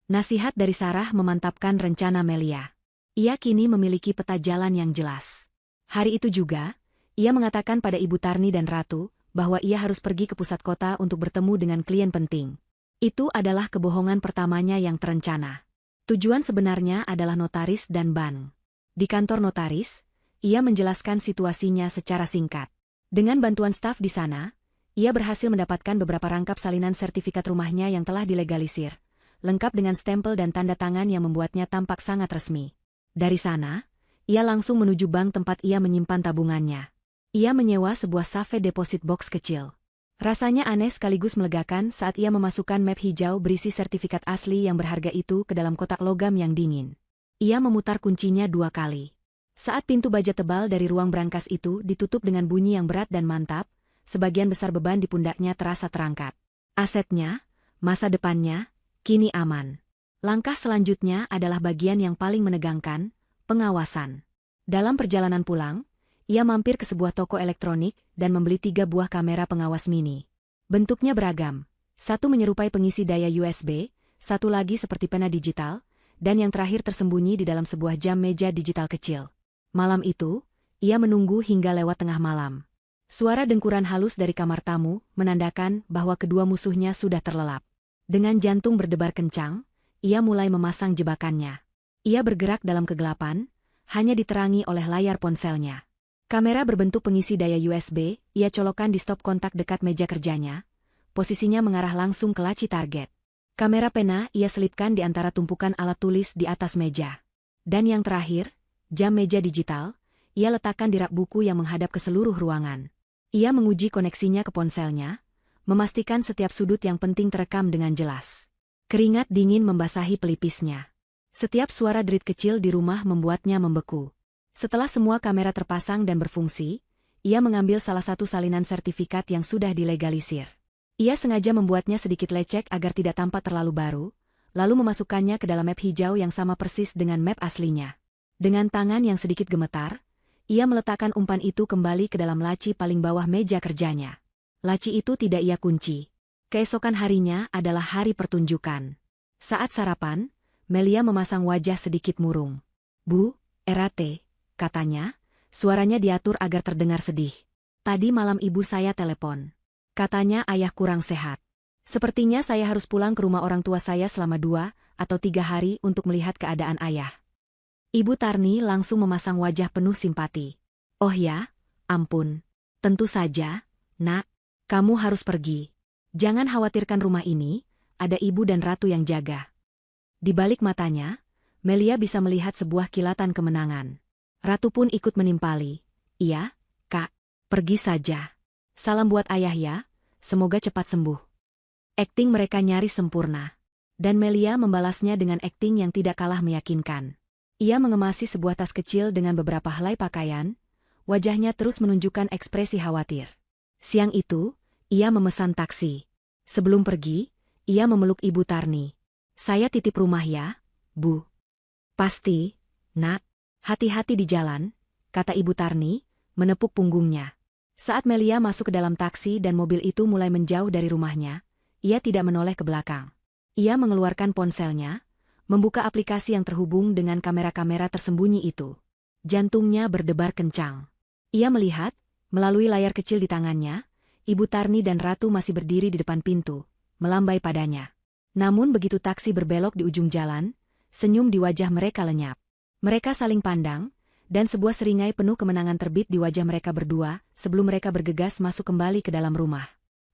Nasihat dari Sarah memantapkan rencana Melia. Ia kini memiliki peta jalan yang jelas. Hari itu juga, ia mengatakan pada Ibu Tarni dan Ratu, bahwa ia harus pergi ke pusat kota untuk bertemu dengan klien penting. Itu adalah kebohongan pertamanya yang terencana. Tujuan sebenarnya adalah notaris dan bank. Di kantor notaris, ia menjelaskan situasinya secara singkat. Dengan bantuan staf di sana, ia berhasil mendapatkan beberapa rangkap salinan sertifikat rumahnya yang telah dilegalisir, lengkap dengan stempel dan tanda tangan yang membuatnya tampak sangat resmi. Dari sana, ia langsung menuju bank tempat ia menyimpan tabungannya. Ia menyewa sebuah safe deposit box kecil. Rasanya aneh sekaligus melegakan saat ia memasukkan map hijau berisi sertifikat asli yang berharga itu ke dalam kotak logam yang dingin. Ia memutar kuncinya 2 kali. Saat pintu baja tebal dari ruang brankas itu ditutup dengan bunyi yang berat dan mantap, sebagian besar beban di pundaknya terasa terangkat. Asetnya, masa depannya, kini aman. Langkah selanjutnya adalah bagian yang paling menegangkan, pengawasan. Dalam perjalanan pulang, ia mampir ke sebuah toko elektronik dan membeli 3 buah kamera pengawas mini. Bentuknya beragam, satu menyerupai pengisi daya USB, satu lagi seperti pena digital, dan yang terakhir tersembunyi di dalam sebuah jam meja digital kecil. Malam itu, ia menunggu hingga lewat tengah malam. Suara dengkuran halus dari kamar tamu menandakan bahwa kedua musuhnya sudah terlelap. Dengan jantung berdebar kencang, ia mulai memasang jebakannya. Ia bergerak dalam kegelapan, hanya diterangi oleh layar ponselnya. Kamera berbentuk pengisi daya USB, ia colokkan di stop kontak dekat meja kerjanya. Posisinya mengarah langsung ke laci target. Kamera pena ia selipkan di antara tumpukan alat tulis di atas meja. Dan yang terakhir, jam meja digital, ia letakkan di rak buku yang menghadap ke seluruh ruangan. Ia menguji koneksinya ke ponselnya, memastikan setiap sudut yang penting terekam dengan jelas. Keringat dingin membasahi pelipisnya. Setiap suara derit kecil di rumah membuatnya membeku. Setelah semua kamera terpasang dan berfungsi, ia mengambil salah satu salinan sertifikat yang sudah dilegalisir. Ia sengaja membuatnya sedikit lecek agar tidak tampak terlalu baru, lalu memasukkannya ke dalam map hijau yang sama persis dengan map aslinya. Dengan tangan yang sedikit gemetar, ia meletakkan umpan itu kembali ke dalam laci paling bawah meja kerjanya. Laci itu tidak ia kunci. Keesokan harinya adalah hari pertunjukan. Saat sarapan, Melia memasang wajah sedikit murung. "Bu, Erate," katanya, suaranya diatur agar terdengar sedih. "Tadi malam ibu saya telepon. Katanya ayah kurang sehat. Sepertinya saya harus pulang ke rumah orang tua saya selama 2 atau 3 hari untuk melihat keadaan ayah." Ibu Tarni langsung memasang wajah penuh simpati. "Oh ya, ampun. Tentu saja, Nak. Kamu harus pergi. Jangan khawatirkan rumah ini, ada ibu dan ratu yang jaga." Di balik matanya, Melia bisa melihat sebuah kilatan kemenangan. Ratu pun ikut menimpali. "Iya, Kak. Pergi saja. Salam buat ayah ya, semoga cepat sembuh." Akting mereka nyaris sempurna. Dan Melia membalasnya dengan akting yang tidak kalah meyakinkan. Ia mengemasi sebuah tas kecil dengan beberapa helai pakaian, wajahnya terus menunjukkan ekspresi khawatir. Siang itu, ia memesan taksi. Sebelum pergi, ia memeluk Ibu Tarni. "Saya titip rumah ya, Bu." "Pasti, Nak. Hati-hati di jalan," kata Ibu Tarni, menepuk punggungnya. Saat Melia masuk ke dalam taksi dan mobil itu mulai menjauh dari rumahnya, ia tidak menoleh ke belakang. Ia mengeluarkan ponselnya, membuka aplikasi yang terhubung dengan kamera-kamera tersembunyi itu. Jantungnya berdebar kencang. Ia melihat, melalui layar kecil di tangannya, Ibu Tarni dan Ratu masih berdiri di depan pintu, melambai padanya. Namun begitu taksi berbelok di ujung jalan, senyum di wajah mereka lenyap. Mereka saling pandang, dan sebuah seringai penuh kemenangan terbit di wajah mereka berdua sebelum mereka bergegas masuk kembali ke dalam rumah.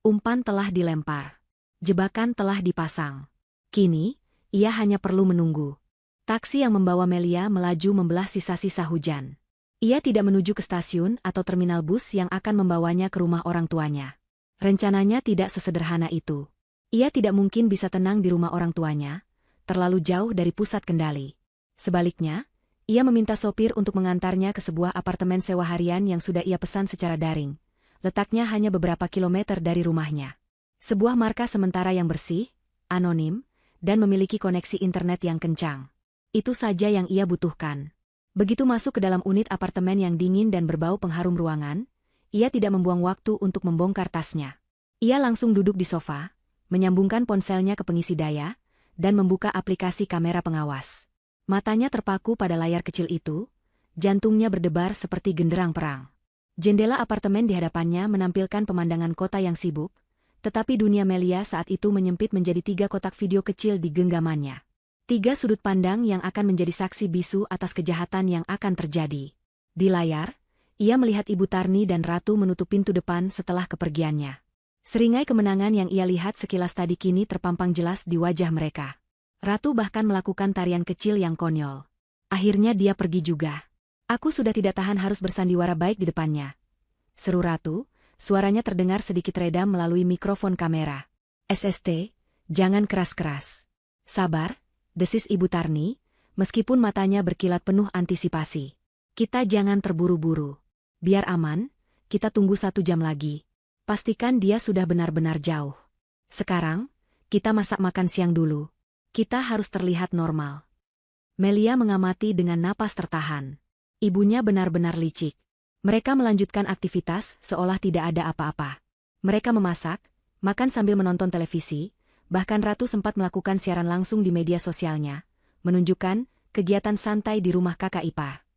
Umpan telah dilempar. Jebakan telah dipasang. Kini, ia hanya perlu menunggu. Taksi yang membawa Melia melaju membelah sisa-sisa hujan. Ia tidak menuju ke stasiun atau terminal bus yang akan membawanya ke rumah orang tuanya. Rencananya tidak sesederhana itu. Ia tidak mungkin bisa tenang di rumah orang tuanya, terlalu jauh dari pusat kendali. Sebaliknya, ia meminta sopir untuk mengantarnya ke sebuah apartemen sewa harian yang sudah ia pesan secara daring. Letaknya hanya beberapa kilometer dari rumahnya. Sebuah markas sementara yang bersih, anonim, dan memiliki koneksi internet yang kencang. Itu saja yang ia butuhkan. Begitu masuk ke dalam unit apartemen yang dingin dan berbau pengharum ruangan, ia tidak membuang waktu untuk membongkar tasnya. Ia langsung duduk di sofa, menyambungkan ponselnya ke pengisi daya, dan membuka aplikasi kamera pengawas. Matanya terpaku pada layar kecil itu, jantungnya berdebar seperti genderang perang. Jendela apartemen di hadapannya menampilkan pemandangan kota yang sibuk, tetapi dunia Melia saat itu menyempit menjadi 3 kotak video kecil di genggamannya. 3 sudut pandang yang akan menjadi saksi bisu atas kejahatan yang akan terjadi. Di layar, ia melihat Ibu Tarni dan Ratu menutup pintu depan setelah kepergiannya. Seringai kemenangan yang ia lihat sekilas tadi kini terpampang jelas di wajah mereka. Ratu bahkan melakukan tarian kecil yang konyol. Akhirnya dia pergi juga. "Aku sudah tidak tahan harus bersandiwara baik di depannya," seru Ratu, suaranya terdengar sedikit redam melalui mikrofon kamera. "SST, jangan keras-keras." "Sabar," desis Ibu Tarni, meskipun matanya berkilat penuh antisipasi. "Kita jangan terburu-buru. Biar aman, kita tunggu 1 jam lagi. Pastikan dia sudah benar-benar jauh. Sekarang, kita masak makan siang dulu. Kita harus terlihat normal." Melia mengamati dengan napas tertahan. Ibunya benar-benar licik. Mereka melanjutkan aktivitas seolah tidak ada apa-apa. Mereka memasak, makan sambil menonton televisi, bahkan Ratu sempat melakukan siaran langsung di media sosialnya, menunjukkan kegiatan santai di rumah kakak ipar.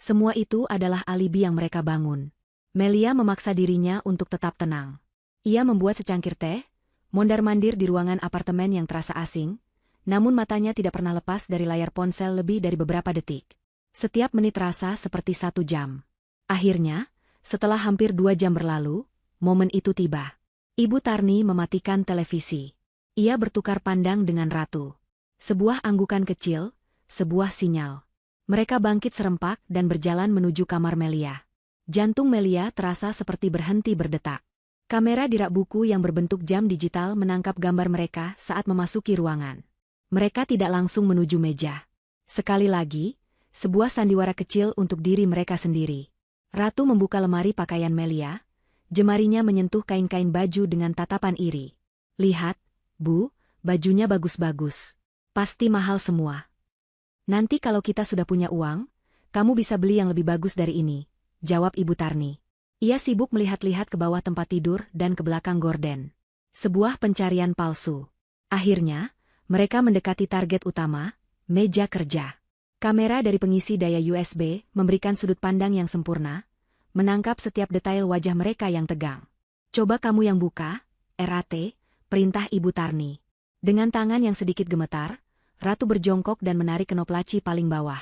Semua itu adalah alibi yang mereka bangun. Melia memaksa dirinya untuk tetap tenang. Ia membuat secangkir teh, mondar-mandir di ruangan apartemen yang terasa asing, namun matanya tidak pernah lepas dari layar ponsel lebih dari beberapa detik. Setiap menit terasa seperti 1 jam. Akhirnya, setelah hampir 2 jam berlalu, momen itu tiba. Ibu Tarni mematikan televisi. Ia bertukar pandang dengan Ratu. Sebuah anggukan kecil, sebuah sinyal. Mereka bangkit serempak dan berjalan menuju kamar Melia. Jantung Melia terasa seperti berhenti berdetak. Kamera di rak buku yang berbentuk jam digital menangkap gambar mereka saat memasuki ruangan. Mereka tidak langsung menuju meja. Sekali lagi, sebuah sandiwara kecil untuk diri mereka sendiri. Ratu membuka lemari pakaian Melia, jemarinya menyentuh kain-kain baju dengan tatapan iri. Lihat, Bu, bajunya bagus-bagus. Pasti mahal semua. Nanti kalau kita sudah punya uang, kamu bisa beli yang lebih bagus dari ini, jawab Ibu Tarni. Ia sibuk melihat-lihat ke bawah tempat tidur dan ke belakang gorden. Sebuah pencarian palsu. Akhirnya, mereka mendekati target utama, meja kerja. Kamera dari pengisi daya USB memberikan sudut pandang yang sempurna, menangkap setiap detail wajah mereka yang tegang. Coba kamu yang buka, RAT, perintah Ibu Tarni. Dengan tangan yang sedikit gemetar, Ratu berjongkok dan menarik kenop laci paling bawah.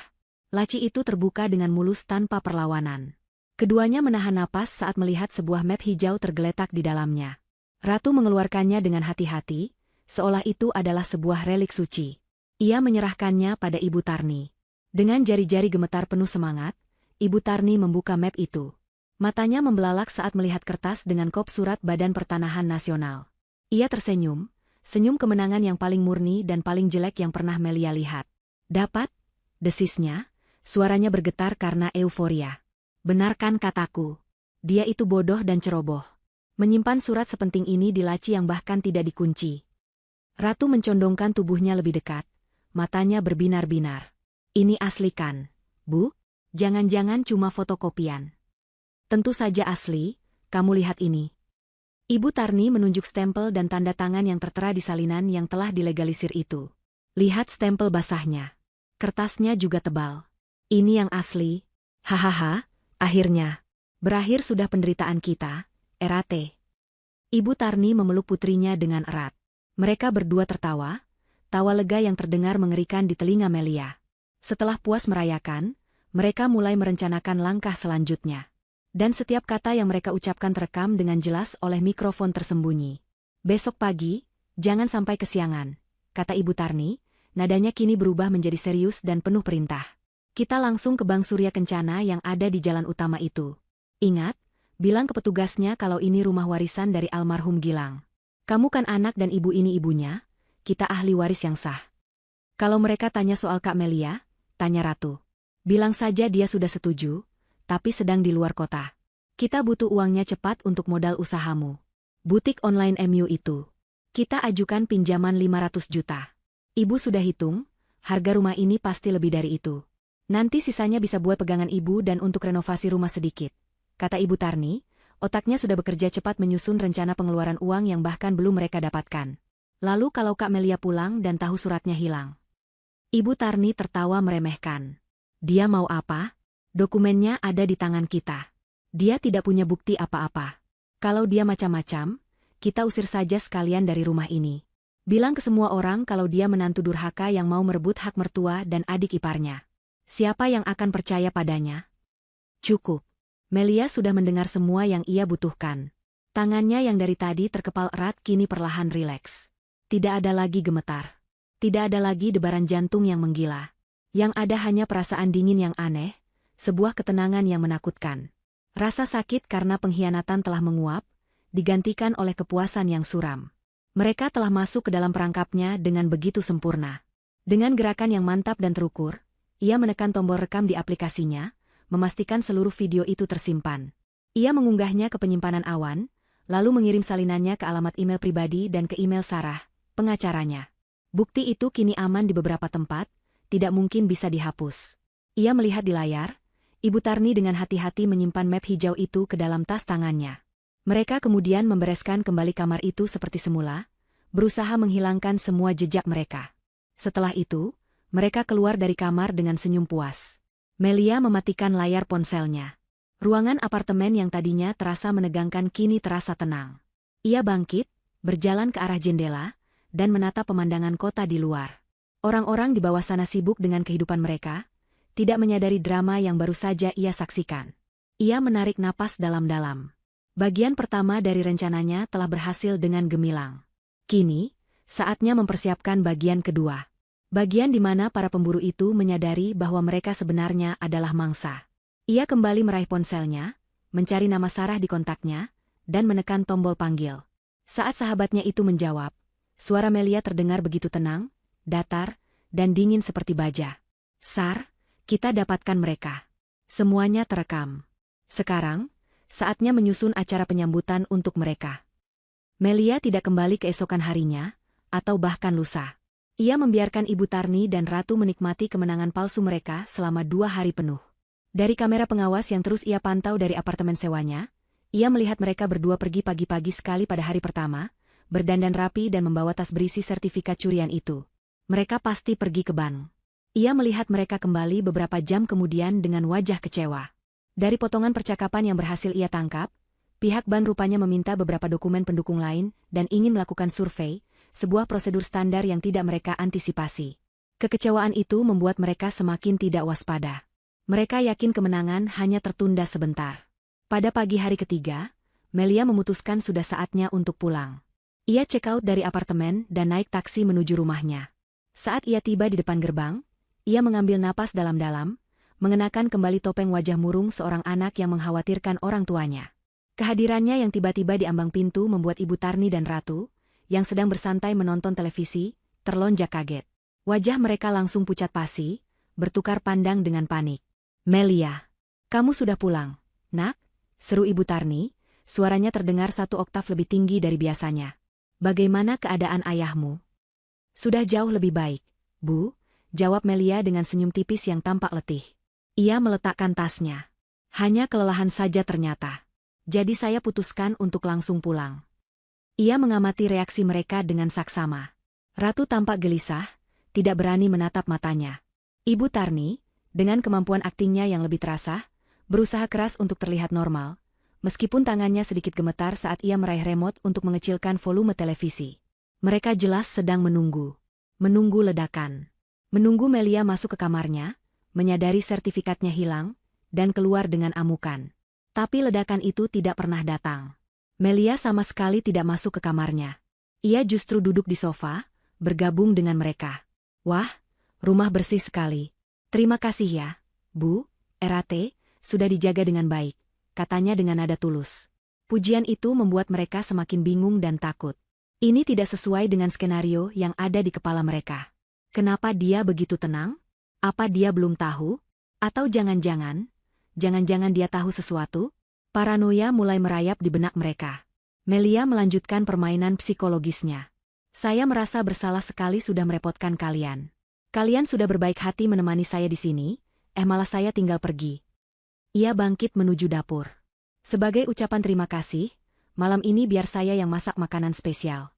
Laci itu terbuka dengan mulus tanpa perlawanan. Keduanya menahan napas saat melihat sebuah map hijau tergeletak di dalamnya. Ratu mengeluarkannya dengan hati-hati, seolah itu adalah sebuah relik suci. Ia menyerahkannya pada Ibu Tarni. Dengan jari-jari gemetar penuh semangat, Ibu Tarni membuka map itu. Matanya membelalak saat melihat kertas dengan kop surat Badan Pertanahan Nasional. Ia tersenyum, senyum kemenangan yang paling murni dan paling jelek yang pernah Melia lihat. Dapat? Desisnya, suaranya bergetar karena euforia. Benarkan kataku. Dia itu bodoh dan ceroboh. Menyimpan surat sepenting ini di laci yang bahkan tidak dikunci. Ratu mencondongkan tubuhnya lebih dekat. Matanya berbinar-binar. Ini asli kan, Bu? Jangan-jangan cuma fotokopian. Tentu saja asli, kamu lihat ini. Ibu Tarni menunjuk stempel dan tanda tangan yang tertera di salinan yang telah dilegalisir itu. Lihat stempel basahnya. Kertasnya juga tebal. Ini yang asli. Hahaha, akhirnya. Berakhir sudah penderitaan kita, RAT. Ibu Tarni memeluk putrinya dengan erat. Mereka berdua tertawa, tawa lega yang terdengar mengerikan di telinga Melia. Setelah puas merayakan, mereka mulai merencanakan langkah selanjutnya. Dan setiap kata yang mereka ucapkan terekam dengan jelas oleh mikrofon tersembunyi. Besok pagi, jangan sampai kesiangan, kata Ibu Tarni, nadanya kini berubah menjadi serius dan penuh perintah. Kita langsung ke Bank Surya Kencana yang ada di jalan utama itu. Ingat, bilang ke petugasnya kalau ini rumah warisan dari almarhum Gilang. Kamu kan anak dan ibu ini ibunya, kita ahli waris yang sah. Kalau mereka tanya soal Kak Melia, tanya Ratu. Bilang saja dia sudah setuju, tapi sedang di luar kota. Kita butuh uangnya cepat untuk modal usahamu. Butik online MU itu. Kita ajukan pinjaman 500 juta. Ibu sudah hitung, harga rumah ini pasti lebih dari itu. Nanti sisanya bisa buat pegangan ibu dan untuk renovasi rumah sedikit. Kata Ibu Tarni, otaknya sudah bekerja cepat menyusun rencana pengeluaran uang yang bahkan belum mereka dapatkan. Lalu kalau Kak Melia pulang dan tahu suratnya hilang. Ibu Tarni tertawa meremehkan. Dia mau apa? Dokumennya ada di tangan kita. Dia tidak punya bukti apa-apa. Kalau dia macam-macam, kita usir saja sekalian dari rumah ini. Bilang ke semua orang kalau dia menantu durhaka yang mau merebut hak mertua dan adik iparnya. Siapa yang akan percaya padanya? Cukup. Melia sudah mendengar semua yang ia butuhkan. Tangannya yang dari tadi terkepal erat kini perlahan rileks. Tidak ada lagi gemetar. Tidak ada lagi debaran jantung yang menggila. Yang ada hanya perasaan dingin yang aneh, sebuah ketenangan yang menakutkan. Rasa sakit karena pengkhianatan telah menguap, digantikan oleh kepuasan yang suram. Mereka telah masuk ke dalam perangkapnya dengan begitu sempurna. Dengan gerakan yang mantap dan terukur, ia menekan tombol rekam di aplikasinya, memastikan seluruh video itu tersimpan. Ia mengunggahnya ke penyimpanan awan, lalu mengirim salinannya ke alamat email pribadi dan ke email Sarah, pengacaranya. Bukti itu kini aman di beberapa tempat, tidak mungkin bisa dihapus. Ia melihat di layar, Ibu Tarni dengan hati-hati menyimpan map hijau itu ke dalam tas tangannya. Mereka kemudian membereskan kembali kamar itu seperti semula, berusaha menghilangkan semua jejak mereka. Setelah itu, mereka keluar dari kamar dengan senyum puas. Melia mematikan layar ponselnya. Ruangan apartemen yang tadinya terasa menegangkan kini terasa tenang. Ia bangkit, berjalan ke arah jendela, dan menatap pemandangan kota di luar. Orang-orang di bawah sana sibuk dengan kehidupan mereka, tidak menyadari drama yang baru saja ia saksikan. Ia menarik napas dalam-dalam. Bagian pertama dari rencananya telah berhasil dengan gemilang. Kini, saatnya mempersiapkan bagian kedua. Bagian di mana para pemburu itu menyadari bahwa mereka sebenarnya adalah mangsa. Ia kembali meraih ponselnya, mencari nama Sarah di kontaknya, dan menekan tombol panggil. Saat sahabatnya itu menjawab, suara Melia terdengar begitu tenang, datar, dan dingin seperti baja. Sar, kita dapatkan mereka. Semuanya terekam. Sekarang, saatnya menyusun acara penyambutan untuk mereka. Melia tidak kembali keesokan harinya, atau bahkan lusa. Ia membiarkan Ibu Tarni dan Ratu menikmati kemenangan palsu mereka selama 2 hari penuh. Dari kamera pengawas yang terus ia pantau dari apartemen sewanya, ia melihat mereka berdua pergi pagi-pagi sekali pada hari pertama, berdandan rapi dan membawa tas berisi sertifikat curian itu. Mereka pasti pergi ke bank. Ia melihat mereka kembali beberapa jam kemudian dengan wajah kecewa. Dari potongan percakapan yang berhasil ia tangkap, pihak bank rupanya meminta beberapa dokumen pendukung lain dan ingin melakukan survei, sebuah prosedur standar yang tidak mereka antisipasi. Kekecewaan itu membuat mereka semakin tidak waspada. Mereka yakin kemenangan hanya tertunda sebentar. Pada pagi hari ketiga, Melia memutuskan sudah saatnya untuk pulang. Ia check out dari apartemen dan naik taksi menuju rumahnya. Saat ia tiba di depan gerbang, ia mengambil napas dalam-dalam, mengenakan kembali topeng wajah murung seorang anak yang mengkhawatirkan orang tuanya. Kehadirannya yang tiba-tiba di ambang pintu membuat Ibu Tarni dan Ratu, yang sedang bersantai menonton televisi, terlonjak kaget. Wajah mereka langsung pucat pasi, bertukar pandang dengan panik. Melia, kamu sudah pulang, nak? Seru Ibu Tarni, suaranya terdengar 1 oktav lebih tinggi dari biasanya. Bagaimana keadaan ayahmu? Sudah jauh lebih baik, Bu, jawab Melia dengan senyum tipis yang tampak letih. Ia meletakkan tasnya. Hanya kelelahan saja ternyata. Jadi saya putuskan untuk langsung pulang. Ia mengamati reaksi mereka dengan saksama. Ratu tampak gelisah, tidak berani menatap matanya. Ibu Tarni, dengan kemampuan aktingnya yang lebih terasa, berusaha keras untuk terlihat normal, meskipun tangannya sedikit gemetar saat ia meraih remote untuk mengecilkan volume televisi. Mereka jelas sedang menunggu. Menunggu ledakan. Menunggu Melia masuk ke kamarnya, menyadari sertifikatnya hilang, dan keluar dengan amukan. Tapi ledakan itu tidak pernah datang. Melia sama sekali tidak masuk ke kamarnya. Ia justru duduk di sofa, bergabung dengan mereka. Wah, rumah bersih sekali. Terima kasih ya, Bu, RAT, sudah dijaga dengan baik, katanya dengan nada tulus. Pujian itu membuat mereka semakin bingung dan takut. Ini tidak sesuai dengan skenario yang ada di kepala mereka. Kenapa dia begitu tenang? Apa dia belum tahu? Atau jangan-jangan dia tahu sesuatu? Paranoia mulai merayap di benak mereka. Melia melanjutkan permainan psikologisnya. Saya merasa bersalah sekali sudah merepotkan kalian. Kalian sudah berbaik hati menemani saya di sini, malah saya tinggal pergi. Ia bangkit menuju dapur. Sebagai ucapan terima kasih, malam ini biar saya yang masak makanan spesial.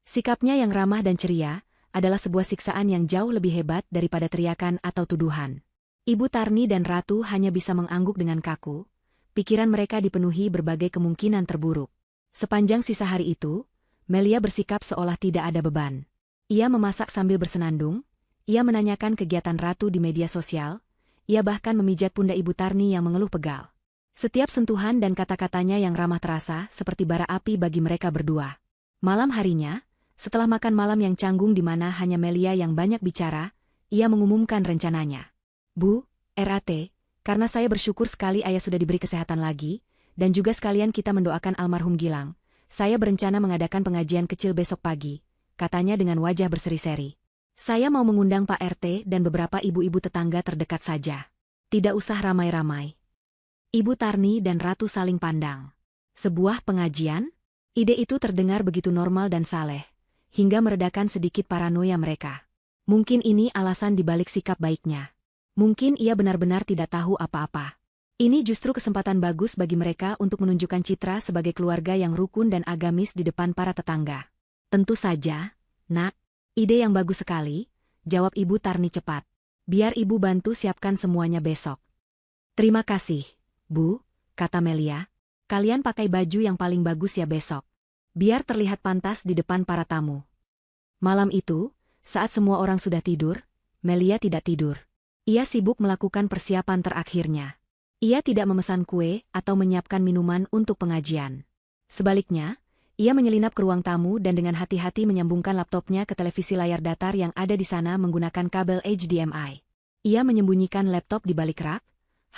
Sikapnya yang ramah dan ceria adalah sebuah siksaan yang jauh lebih hebat daripada teriakan atau tuduhan. Ibu Tarni dan Ratu hanya bisa mengangguk dengan kaku, pikiran mereka dipenuhi berbagai kemungkinan terburuk. Sepanjang sisa hari itu, Melia bersikap seolah tidak ada beban. Ia memasak sambil bersenandung, ia menanyakan kegiatan Ratu di media sosial, ia bahkan memijat pundak Ibu Tarni yang mengeluh pegal. Setiap sentuhan dan kata-katanya yang ramah terasa seperti bara api bagi mereka berdua. Malam harinya, setelah makan malam yang canggung di mana hanya Melia yang banyak bicara, ia mengumumkan rencananya. Bu, RAT, karena saya bersyukur sekali ayah sudah diberi kesehatan lagi, dan juga sekalian kita mendoakan almarhum Gilang, saya berencana mengadakan pengajian kecil besok pagi, katanya dengan wajah berseri-seri. Saya mau mengundang Pak RT dan beberapa ibu-ibu tetangga terdekat saja. Tidak usah ramai-ramai. Ibu Tarni dan Ratu saling pandang. Sebuah pengajian? Ide itu terdengar begitu normal dan saleh, hingga meredakan sedikit paranoia mereka. Mungkin ini alasan dibalik sikap baiknya. Mungkin ia benar-benar tidak tahu apa-apa. Ini justru kesempatan bagus bagi mereka untuk menunjukkan citra sebagai keluarga yang rukun dan agamis di depan para tetangga. Tentu saja, nak. Ide yang bagus sekali, jawab Ibu Tarni cepat. Biar Ibu bantu siapkan semuanya besok. Terima kasih, Bu, kata Melia. Kalian pakai baju yang paling bagus ya besok. Biar terlihat pantas di depan para tamu. Malam itu, saat semua orang sudah tidur, Melia tidak tidur. Ia sibuk melakukan persiapan terakhirnya. Ia tidak memesan kue atau menyiapkan minuman untuk pengajian. Sebaliknya, ia menyelinap ke ruang tamu dan dengan hati-hati menyambungkan laptopnya ke televisi layar datar yang ada di sana menggunakan kabel HDMI. Ia menyembunyikan laptop di balik rak,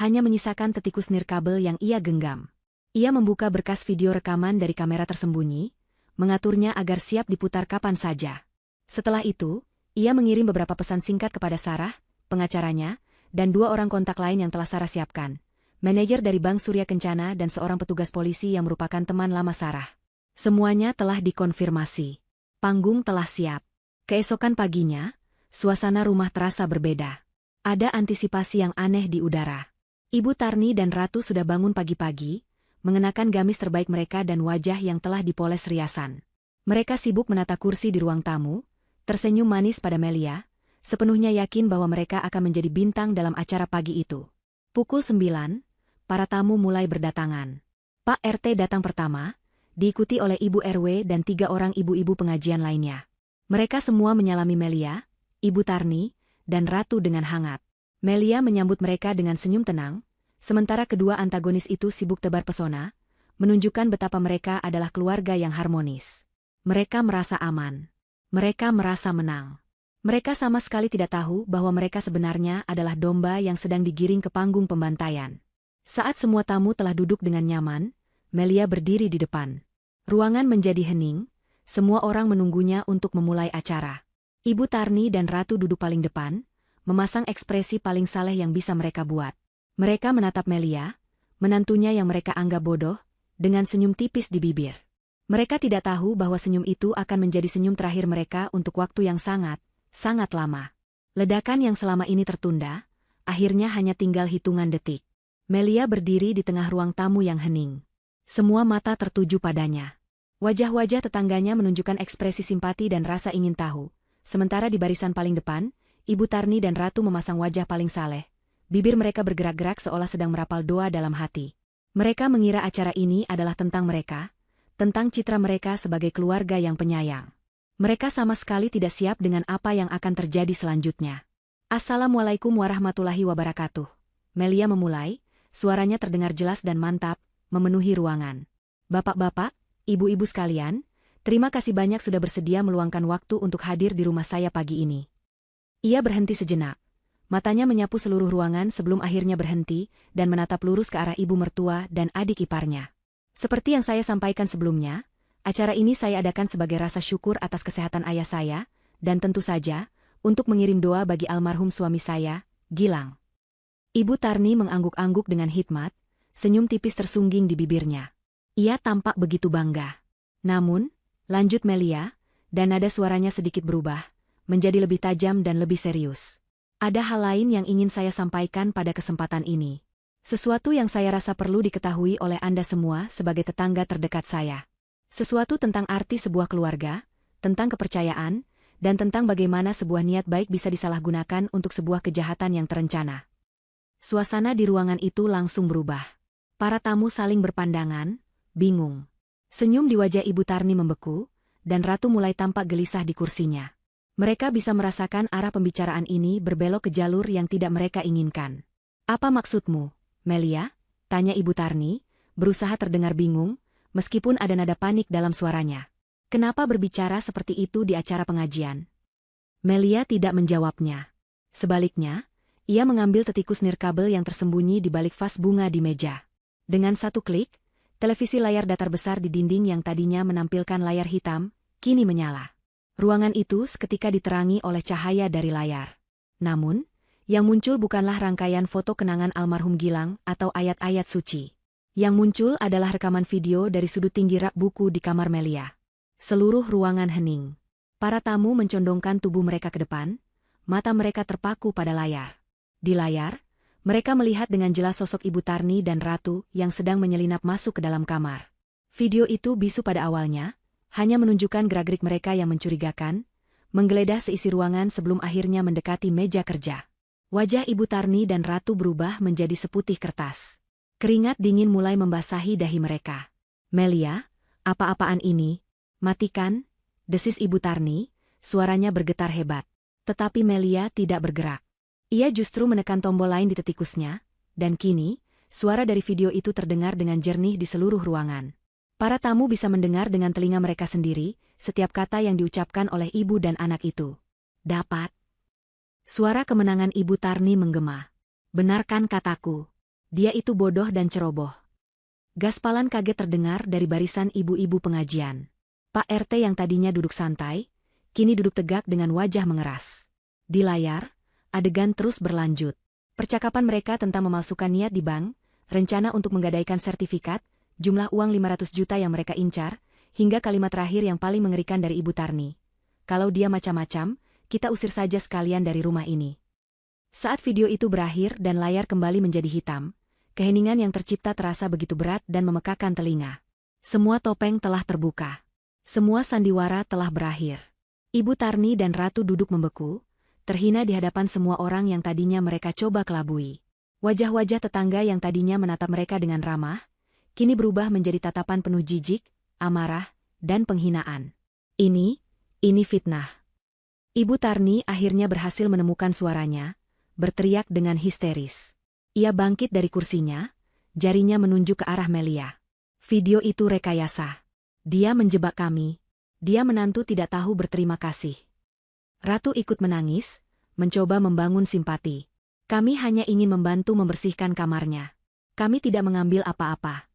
hanya menyisakan tetikus nirkabel yang ia genggam. Ia membuka berkas video rekaman dari kamera tersembunyi, mengaturnya agar siap diputar kapan saja. Setelah itu, Ia mengirim beberapa pesan singkat kepada Sarah, pengacaranya, dan 2 orang kontak lain yang telah Sarah siapkan. Manajer dari Bank Surya Kencana dan seorang petugas polisi yang merupakan teman lama Sarah. Semuanya telah dikonfirmasi. Panggung telah siap. Keesokan paginya, suasana rumah terasa berbeda. Ada antisipasi yang aneh di udara. Ibu Tarni dan Ratu sudah bangun pagi-pagi, mengenakan gamis terbaik mereka dan wajah yang telah dipoles riasan. Mereka sibuk menata kursi di ruang tamu, tersenyum manis pada Melia, sepenuhnya yakin bahwa mereka akan menjadi bintang dalam acara pagi itu. Pukul 9, para tamu mulai berdatangan. Pak RT datang pertama, diikuti oleh Ibu RW dan 3 orang ibu-ibu pengajian lainnya. Mereka semua menyalami Melia, Ibu Tarni, dan Ratu dengan hangat. Melia menyambut mereka dengan senyum tenang, sementara kedua antagonis itu sibuk tebar pesona, menunjukkan betapa mereka adalah keluarga yang harmonis. Mereka merasa aman. Mereka merasa menang. Mereka sama sekali tidak tahu bahwa mereka sebenarnya adalah domba yang sedang digiring ke panggung pembantaian. Saat semua tamu telah duduk dengan nyaman, Melia berdiri di depan. Ruangan menjadi hening, semua orang menunggunya untuk memulai acara. Ibu Tarni dan Ratu duduk paling depan, memasang ekspresi paling saleh yang bisa mereka buat. Mereka menatap Melia, menantunya yang mereka anggap bodoh, dengan senyum tipis di bibir. Mereka tidak tahu bahwa senyum itu akan menjadi senyum terakhir mereka untuk waktu yang sangat, sangat lama. Ledakan yang selama ini tertunda, akhirnya hanya tinggal hitungan detik. Melia berdiri di tengah ruang tamu yang hening. Semua mata tertuju padanya. Wajah-wajah tetangganya menunjukkan ekspresi simpati dan rasa ingin tahu, sementara di barisan paling depan, Ibu Tarni dan Ratu memasang wajah paling saleh. Bibir mereka bergerak-gerak seolah sedang merapal doa dalam hati. Mereka mengira acara ini adalah tentang mereka, tentang citra mereka sebagai keluarga yang penyayang. Mereka sama sekali tidak siap dengan apa yang akan terjadi selanjutnya. Assalamualaikum warahmatullahi wabarakatuh. Melia memulai, suaranya terdengar jelas dan mantap, memenuhi ruangan. Bapak-bapak, ibu-ibu sekalian, terima kasih banyak sudah bersedia meluangkan waktu untuk hadir di rumah saya pagi ini. Ia berhenti sejenak. Matanya menyapu seluruh ruangan sebelum akhirnya berhenti dan menatap lurus ke arah ibu mertua dan adik iparnya. Seperti yang saya sampaikan sebelumnya, acara ini saya adakan sebagai rasa syukur atas kesehatan ayah saya, dan tentu saja, untuk mengirim doa bagi almarhum suami saya, Gilang. Ibu Tarni mengangguk-angguk dengan hikmat, senyum tipis tersungging di bibirnya. Ia tampak begitu bangga. Namun, lanjut Melia, dan nada suaranya sedikit berubah, menjadi lebih tajam dan lebih serius. Ada hal lain yang ingin saya sampaikan pada kesempatan ini. Sesuatu yang saya rasa perlu diketahui oleh Anda semua sebagai tetangga terdekat saya. Sesuatu tentang arti sebuah keluarga, tentang kepercayaan, dan tentang bagaimana sebuah niat baik bisa disalahgunakan untuk sebuah kejahatan yang terencana. Suasana di ruangan itu langsung berubah. Para tamu saling berpandangan, bingung. Senyum di wajah Ibu Tarni membeku, dan Ratu mulai tampak gelisah di kursinya. Mereka bisa merasakan arah pembicaraan ini berbelok ke jalur yang tidak mereka inginkan. Apa maksudmu, Melia? Tanya Ibu Tarni, berusaha terdengar bingung, meskipun ada nada panik dalam suaranya. Kenapa berbicara seperti itu di acara pengajian? Melia tidak menjawabnya. Sebaliknya, ia mengambil tetikus nirkabel yang tersembunyi di balik vas bunga di meja. Dengan satu klik, televisi layar datar besar di dinding yang tadinya menampilkan layar hitam, kini menyala. Ruangan itu seketika diterangi oleh cahaya dari layar. Namun, yang muncul bukanlah rangkaian foto kenangan almarhum Gilang atau ayat-ayat suci. Yang muncul adalah rekaman video dari sudut tinggi rak buku di kamar Melia. Seluruh ruangan hening. Para tamu mencondongkan tubuh mereka ke depan, mata mereka terpaku pada layar. Di layar, mereka melihat dengan jelas sosok Ibu Tarni dan Ratu yang sedang menyelinap masuk ke dalam kamar. Video itu bisu pada awalnya, hanya menunjukkan gerak-gerik mereka yang mencurigakan, menggeledah seisi ruangan sebelum akhirnya mendekati meja kerja. Wajah Ibu Tarni dan Ratu berubah menjadi seputih kertas. Keringat dingin mulai membasahi dahi mereka. Melia, apa-apaan ini? Matikan, desis Ibu Tarni, suaranya bergetar hebat. Tetapi Melia tidak bergerak. Ia justru menekan tombol lain di tetikusnya, dan kini, suara dari video itu terdengar dengan jernih di seluruh ruangan. Para tamu bisa mendengar dengan telinga mereka sendiri, setiap kata yang diucapkan oleh ibu dan anak itu. Dapat. Suara kemenangan Ibu Tarni menggema. Benarkan kataku. Dia itu bodoh dan ceroboh. Gaspalan kaget terdengar dari barisan ibu-ibu pengajian. Pak RT yang tadinya duduk santai, kini duduk tegak dengan wajah mengeras. Di layar, adegan terus berlanjut. Percakapan mereka tentang memalsukan niat di bank, rencana untuk menggadaikan sertifikat, jumlah uang 500 juta yang mereka incar, hingga kalimat terakhir yang paling mengerikan dari Ibu Tarni. Kalau dia macam-macam, kita usir saja sekalian dari rumah ini. Saat video itu berakhir dan layar kembali menjadi hitam, keheningan yang tercipta terasa begitu berat dan memekakan telinga. Semua topeng telah terbuka. Semua sandiwara telah berakhir. Ibu Tarni dan Ratu duduk membeku, terhina di hadapan semua orang yang tadinya mereka coba kelabui. Wajah-wajah tetangga yang tadinya menatap mereka dengan ramah, kini berubah menjadi tatapan penuh jijik, amarah, dan penghinaan. Ini fitnah. Ibu Tarni akhirnya berhasil menemukan suaranya, berteriak dengan histeris. Ia bangkit dari kursinya, jarinya menunjuk ke arah Melia. Video itu rekayasa. Dia menjebak kami. Dia menantu tidak tahu berterima kasih. Ratu ikut menangis, mencoba membangun simpati. Kami hanya ingin membantu membersihkan kamarnya. Kami tidak mengambil apa-apa.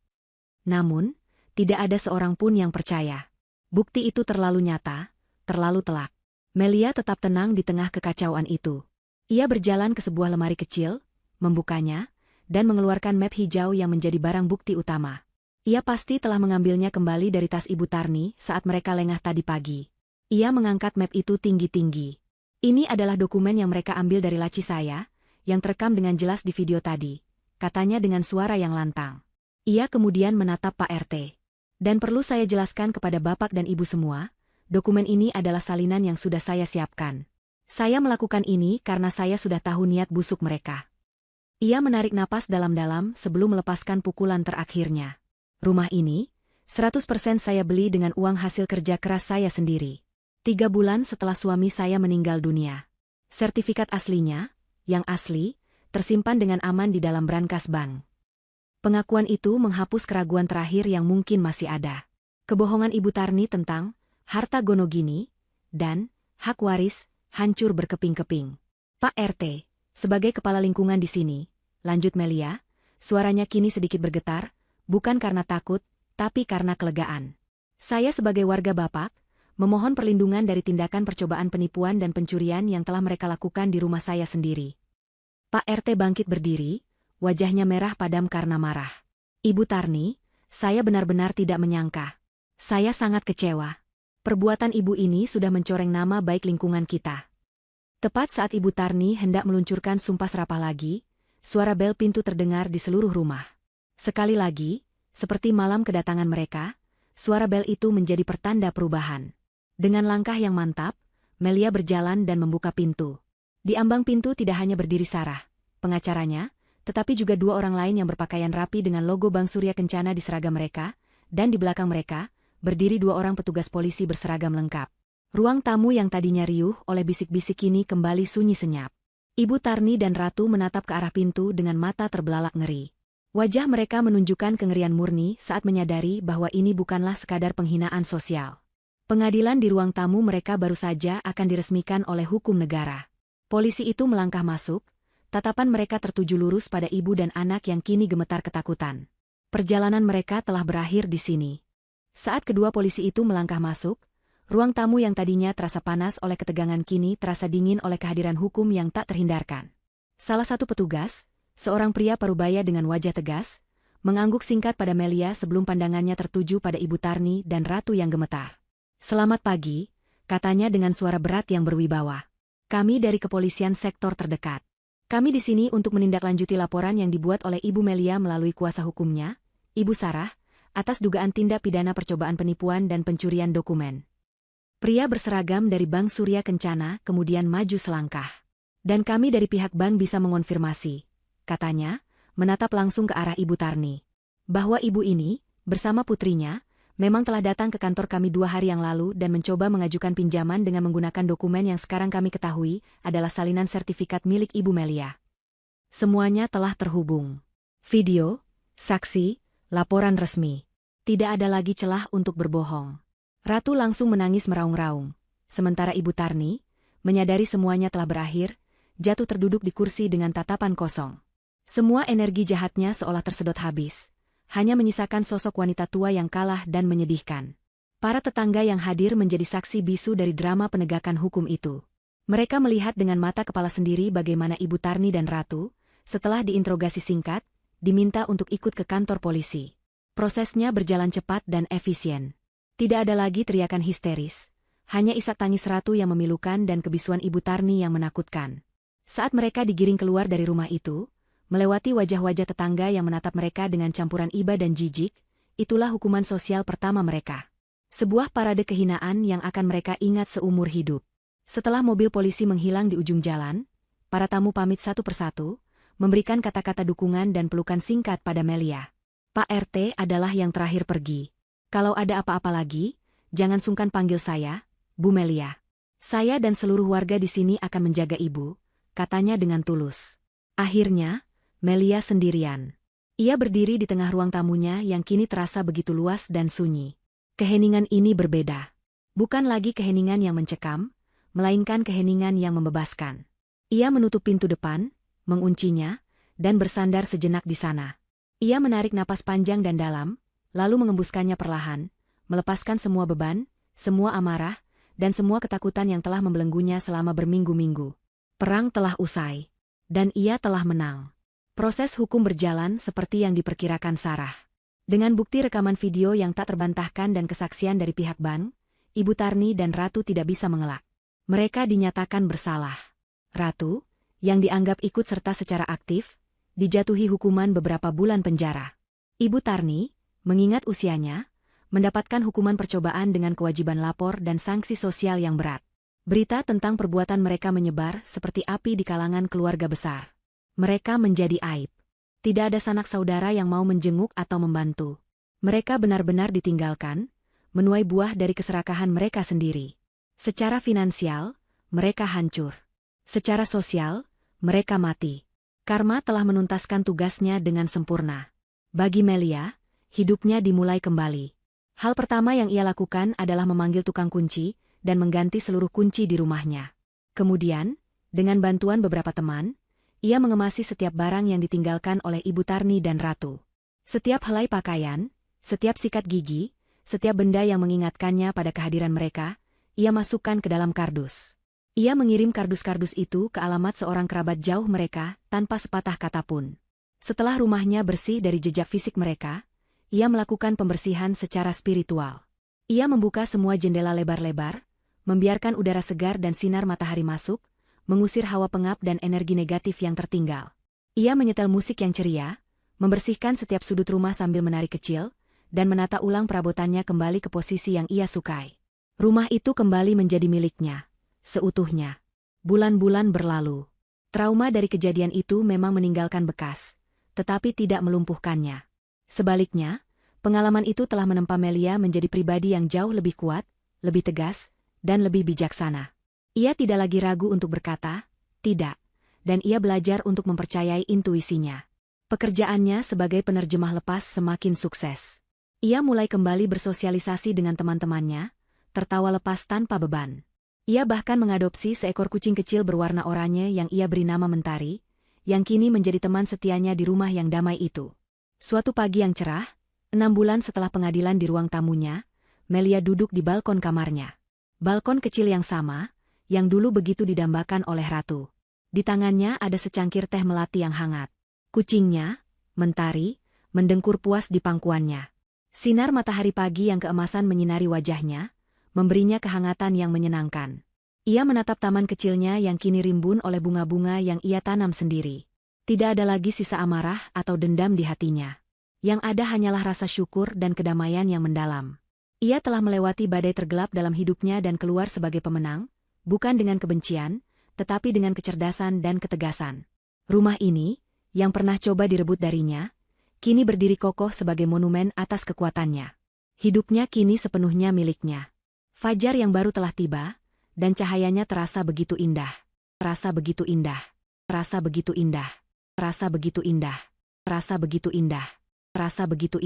Namun, tidak ada seorang pun yang percaya. Bukti itu terlalu nyata, terlalu telak. Melia tetap tenang di tengah kekacauan itu. Ia berjalan ke sebuah lemari kecil, membukanya, dan mengeluarkan map hijau yang menjadi barang bukti utama. Ia pasti telah mengambilnya kembali dari tas Ibu Tarni saat mereka lengah tadi pagi. Ia mengangkat map itu tinggi-tinggi. Ini adalah dokumen yang mereka ambil dari laci saya, yang terekam dengan jelas di video tadi, katanya dengan suara yang lantang. Ia kemudian menatap Pak RT. Dan perlu saya jelaskan kepada Bapak dan Ibu semua, dokumen ini adalah salinan yang sudah saya siapkan. Saya melakukan ini karena saya sudah tahu niat busuk mereka. Ia menarik napas dalam-dalam sebelum melepaskan pukulan terakhirnya. Rumah ini, 100% saya beli dengan uang hasil kerja keras saya sendiri. 3 bulan setelah suami saya meninggal dunia. Sertifikat aslinya, yang asli, tersimpan dengan aman di dalam brankas bank. Pengakuan itu menghapus keraguan terakhir yang mungkin masih ada. Kebohongan Ibu Tarni tentang harta Gonogini dan hak waris hancur berkeping-keping. Pak RT, sebagai kepala lingkungan di sini, lanjut Melia, suaranya kini sedikit bergetar, bukan karena takut, tapi karena kelegaan. Saya sebagai warga Bapak, memohon perlindungan dari tindakan percobaan penipuan dan pencurian yang telah mereka lakukan di rumah saya sendiri. Pak RT bangkit berdiri, wajahnya merah padam karena marah. Ibu Tarni, saya benar-benar tidak menyangka. Saya sangat kecewa. Perbuatan ibu ini sudah mencoreng nama baik lingkungan kita. Tepat saat Ibu Tarni hendak meluncurkan sumpah serapah lagi, suara bel pintu terdengar di seluruh rumah. Sekali lagi, seperti malam kedatangan mereka, suara bel itu menjadi pertanda perubahan. Dengan langkah yang mantap, Melia berjalan dan membuka pintu. Di ambang pintu tidak hanya berdiri Sarah, pengacaranya, tetapi juga 2 orang lain yang berpakaian rapi dengan logo Bank Surya Kencana di seragam mereka, dan di belakang mereka, berdiri 2 orang petugas polisi berseragam lengkap. Ruang tamu yang tadinya riuh oleh bisik-bisik kini kembali sunyi senyap. Ibu Tarni dan Ratu menatap ke arah pintu dengan mata terbelalak ngeri. Wajah mereka menunjukkan kengerian murni saat menyadari bahwa ini bukanlah sekadar penghinaan sosial. Pengadilan di ruang tamu mereka baru saja akan diresmikan oleh hukum negara. Polisi itu melangkah masuk, tatapan mereka tertuju lurus pada ibu dan anak yang kini gemetar ketakutan. Perjalanan mereka telah berakhir di sini. Saat kedua polisi itu melangkah masuk, ruang tamu yang tadinya terasa panas oleh ketegangan kini terasa dingin oleh kehadiran hukum yang tak terhindarkan. Salah satu petugas, seorang pria parubaya dengan wajah tegas, mengangguk singkat pada Melia sebelum pandangannya tertuju pada Ibu Tarni dan Ratu yang gemetar. "Selamat pagi," katanya dengan suara berat yang berwibawa. "Kami dari kepolisian sektor terdekat. Kami di sini untuk menindaklanjuti laporan yang dibuat oleh Ibu Melia melalui kuasa hukumnya, Ibu Sarah, atas dugaan tindak pidana percobaan penipuan dan pencurian dokumen." Pria berseragam dari Bank Surya Kencana kemudian maju selangkah. "Dan kami dari pihak bank bisa mengonfirmasi," katanya, menatap langsung ke arah Ibu Tarni, "bahwa ibu ini, bersama putrinya, memang telah datang ke kantor kami 2 hari yang lalu dan mencoba mengajukan pinjaman dengan menggunakan dokumen yang sekarang kami ketahui adalah salinan sertifikat milik Ibu Melia. Semuanya telah terhubung. Video, saksi, laporan resmi. Tidak ada lagi celah untuk berbohong." Ratu langsung menangis meraung-raung, sementara Ibu Tarni, menyadari semuanya telah berakhir, jatuh terduduk di kursi dengan tatapan kosong. Semua energi jahatnya seolah tersedot habis, hanya menyisakan sosok wanita tua yang kalah dan menyedihkan. Para tetangga yang hadir menjadi saksi bisu dari drama penegakan hukum itu. Mereka melihat dengan mata kepala sendiri bagaimana Ibu Tarni dan Ratu, setelah diinterogasi singkat, diminta untuk ikut ke kantor polisi. Prosesnya berjalan cepat dan efisien. Tidak ada lagi teriakan histeris, hanya isak tangis Ratu yang memilukan dan kebisuan Ibu Tarni yang menakutkan. Saat mereka digiring keluar dari rumah itu, melewati wajah-wajah tetangga yang menatap mereka dengan campuran iba dan jijik, itulah hukuman sosial pertama mereka. Sebuah parade kehinaan yang akan mereka ingat seumur hidup. Setelah mobil polisi menghilang di ujung jalan, para tamu pamit satu persatu, memberikan kata-kata dukungan dan pelukan singkat pada Melia. Pak RT adalah yang terakhir pergi. Kalau ada apa-apa lagi, jangan sungkan panggil saya, Bu Melia. Saya dan seluruh warga di sini akan menjaga Ibu, katanya dengan tulus. Akhirnya, Melia sendirian. Ia berdiri di tengah ruang tamunya yang kini terasa begitu luas dan sunyi. Keheningan ini berbeda. Bukan lagi keheningan yang mencekam, melainkan keheningan yang membebaskan. Ia menutup pintu depan, menguncinya, dan bersandar sejenak di sana. Ia menarik napas panjang dan dalam, lalu mengembuskannya perlahan, melepaskan semua beban, semua amarah, dan semua ketakutan yang telah membelenggunya selama berminggu-minggu. Perang telah usai, dan ia telah menang. Proses hukum berjalan seperti yang diperkirakan Sarah. Dengan bukti rekaman video yang tak terbantahkan dan kesaksian dari pihak bank, Ibu Tarni dan Ratu tidak bisa mengelak. Mereka dinyatakan bersalah. Ratu, yang dianggap ikut serta secara aktif, dijatuhi hukuman beberapa bulan penjara. Ibu Tarni, mengingat usianya, mendapatkan hukuman percobaan dengan kewajiban lapor dan sanksi sosial yang berat. Berita tentang perbuatan mereka menyebar seperti api di kalangan keluarga besar. Mereka menjadi aib. Tidak ada sanak saudara yang mau menjenguk atau membantu. Mereka benar-benar ditinggalkan, menuai buah dari keserakahan mereka sendiri. Secara finansial, mereka hancur. Secara sosial, mereka mati. Karma telah menuntaskan tugasnya dengan sempurna. Bagi Melia, hidupnya dimulai kembali. Hal pertama yang ia lakukan adalah memanggil tukang kunci dan mengganti seluruh kunci di rumahnya. Kemudian, dengan bantuan beberapa teman, ia mengemasi setiap barang yang ditinggalkan oleh Ibu Tarni dan Ratu. Setiap helai pakaian, setiap sikat gigi, setiap benda yang mengingatkannya pada kehadiran mereka, ia masukkan ke dalam kardus. Ia mengirim kardus-kardus itu ke alamat seorang kerabat jauh mereka tanpa sepatah kata pun. Setelah rumahnya bersih dari jejak fisik mereka, ia melakukan pembersihan secara spiritual. Ia membuka semua jendela lebar-lebar, membiarkan udara segar dan sinar matahari masuk, mengusir hawa pengap dan energi negatif yang tertinggal. Ia menyetel musik yang ceria, membersihkan setiap sudut rumah sambil menari kecil, dan menata ulang perabotannya kembali ke posisi yang ia sukai. Rumah itu kembali menjadi miliknya, seutuhnya. Bulan-bulan berlalu. Trauma dari kejadian itu memang meninggalkan bekas, tetapi tidak melumpuhkannya. Sebaliknya, pengalaman itu telah menempa Melia menjadi pribadi yang jauh lebih kuat, lebih tegas, dan lebih bijaksana. Ia tidak lagi ragu untuk berkata, tidak, dan ia belajar untuk mempercayai intuisinya. Pekerjaannya sebagai penerjemah lepas semakin sukses. Ia mulai kembali bersosialisasi dengan teman-temannya, tertawa lepas tanpa beban. Ia bahkan mengadopsi seekor kucing kecil berwarna oranye yang ia beri nama Mentari, yang kini menjadi teman setianya di rumah yang damai itu. Suatu pagi yang cerah, 6 bulan setelah pengadilan di ruang tamunya, Melia duduk di balkon kamarnya. Balkon kecil yang sama, yang dulu begitu didambakan oleh Ratu. Di tangannya ada secangkir teh melati yang hangat. Kucingnya, Mentari, mendengkur puas di pangkuannya. Sinar matahari pagi yang keemasan menyinari wajahnya, memberinya kehangatan yang menyenangkan. Ia menatap taman kecilnya yang kini rimbun oleh bunga-bunga yang ia tanam sendiri. Tidak ada lagi sisa amarah atau dendam di hatinya. Yang ada hanyalah rasa syukur dan kedamaian yang mendalam. Ia telah melewati badai tergelap dalam hidupnya dan keluar sebagai pemenang, bukan dengan kebencian, tetapi dengan kecerdasan dan ketegasan. Rumah ini, yang pernah coba direbut darinya, kini berdiri kokoh sebagai monumen atas kekuatannya. Hidupnya kini sepenuhnya miliknya. Fajar yang baru telah tiba, dan cahayanya terasa begitu indah. Terasa begitu indah. Terasa begitu indah. Terasa begitu indah. Terasa begitu indah. Terasa begitu indah.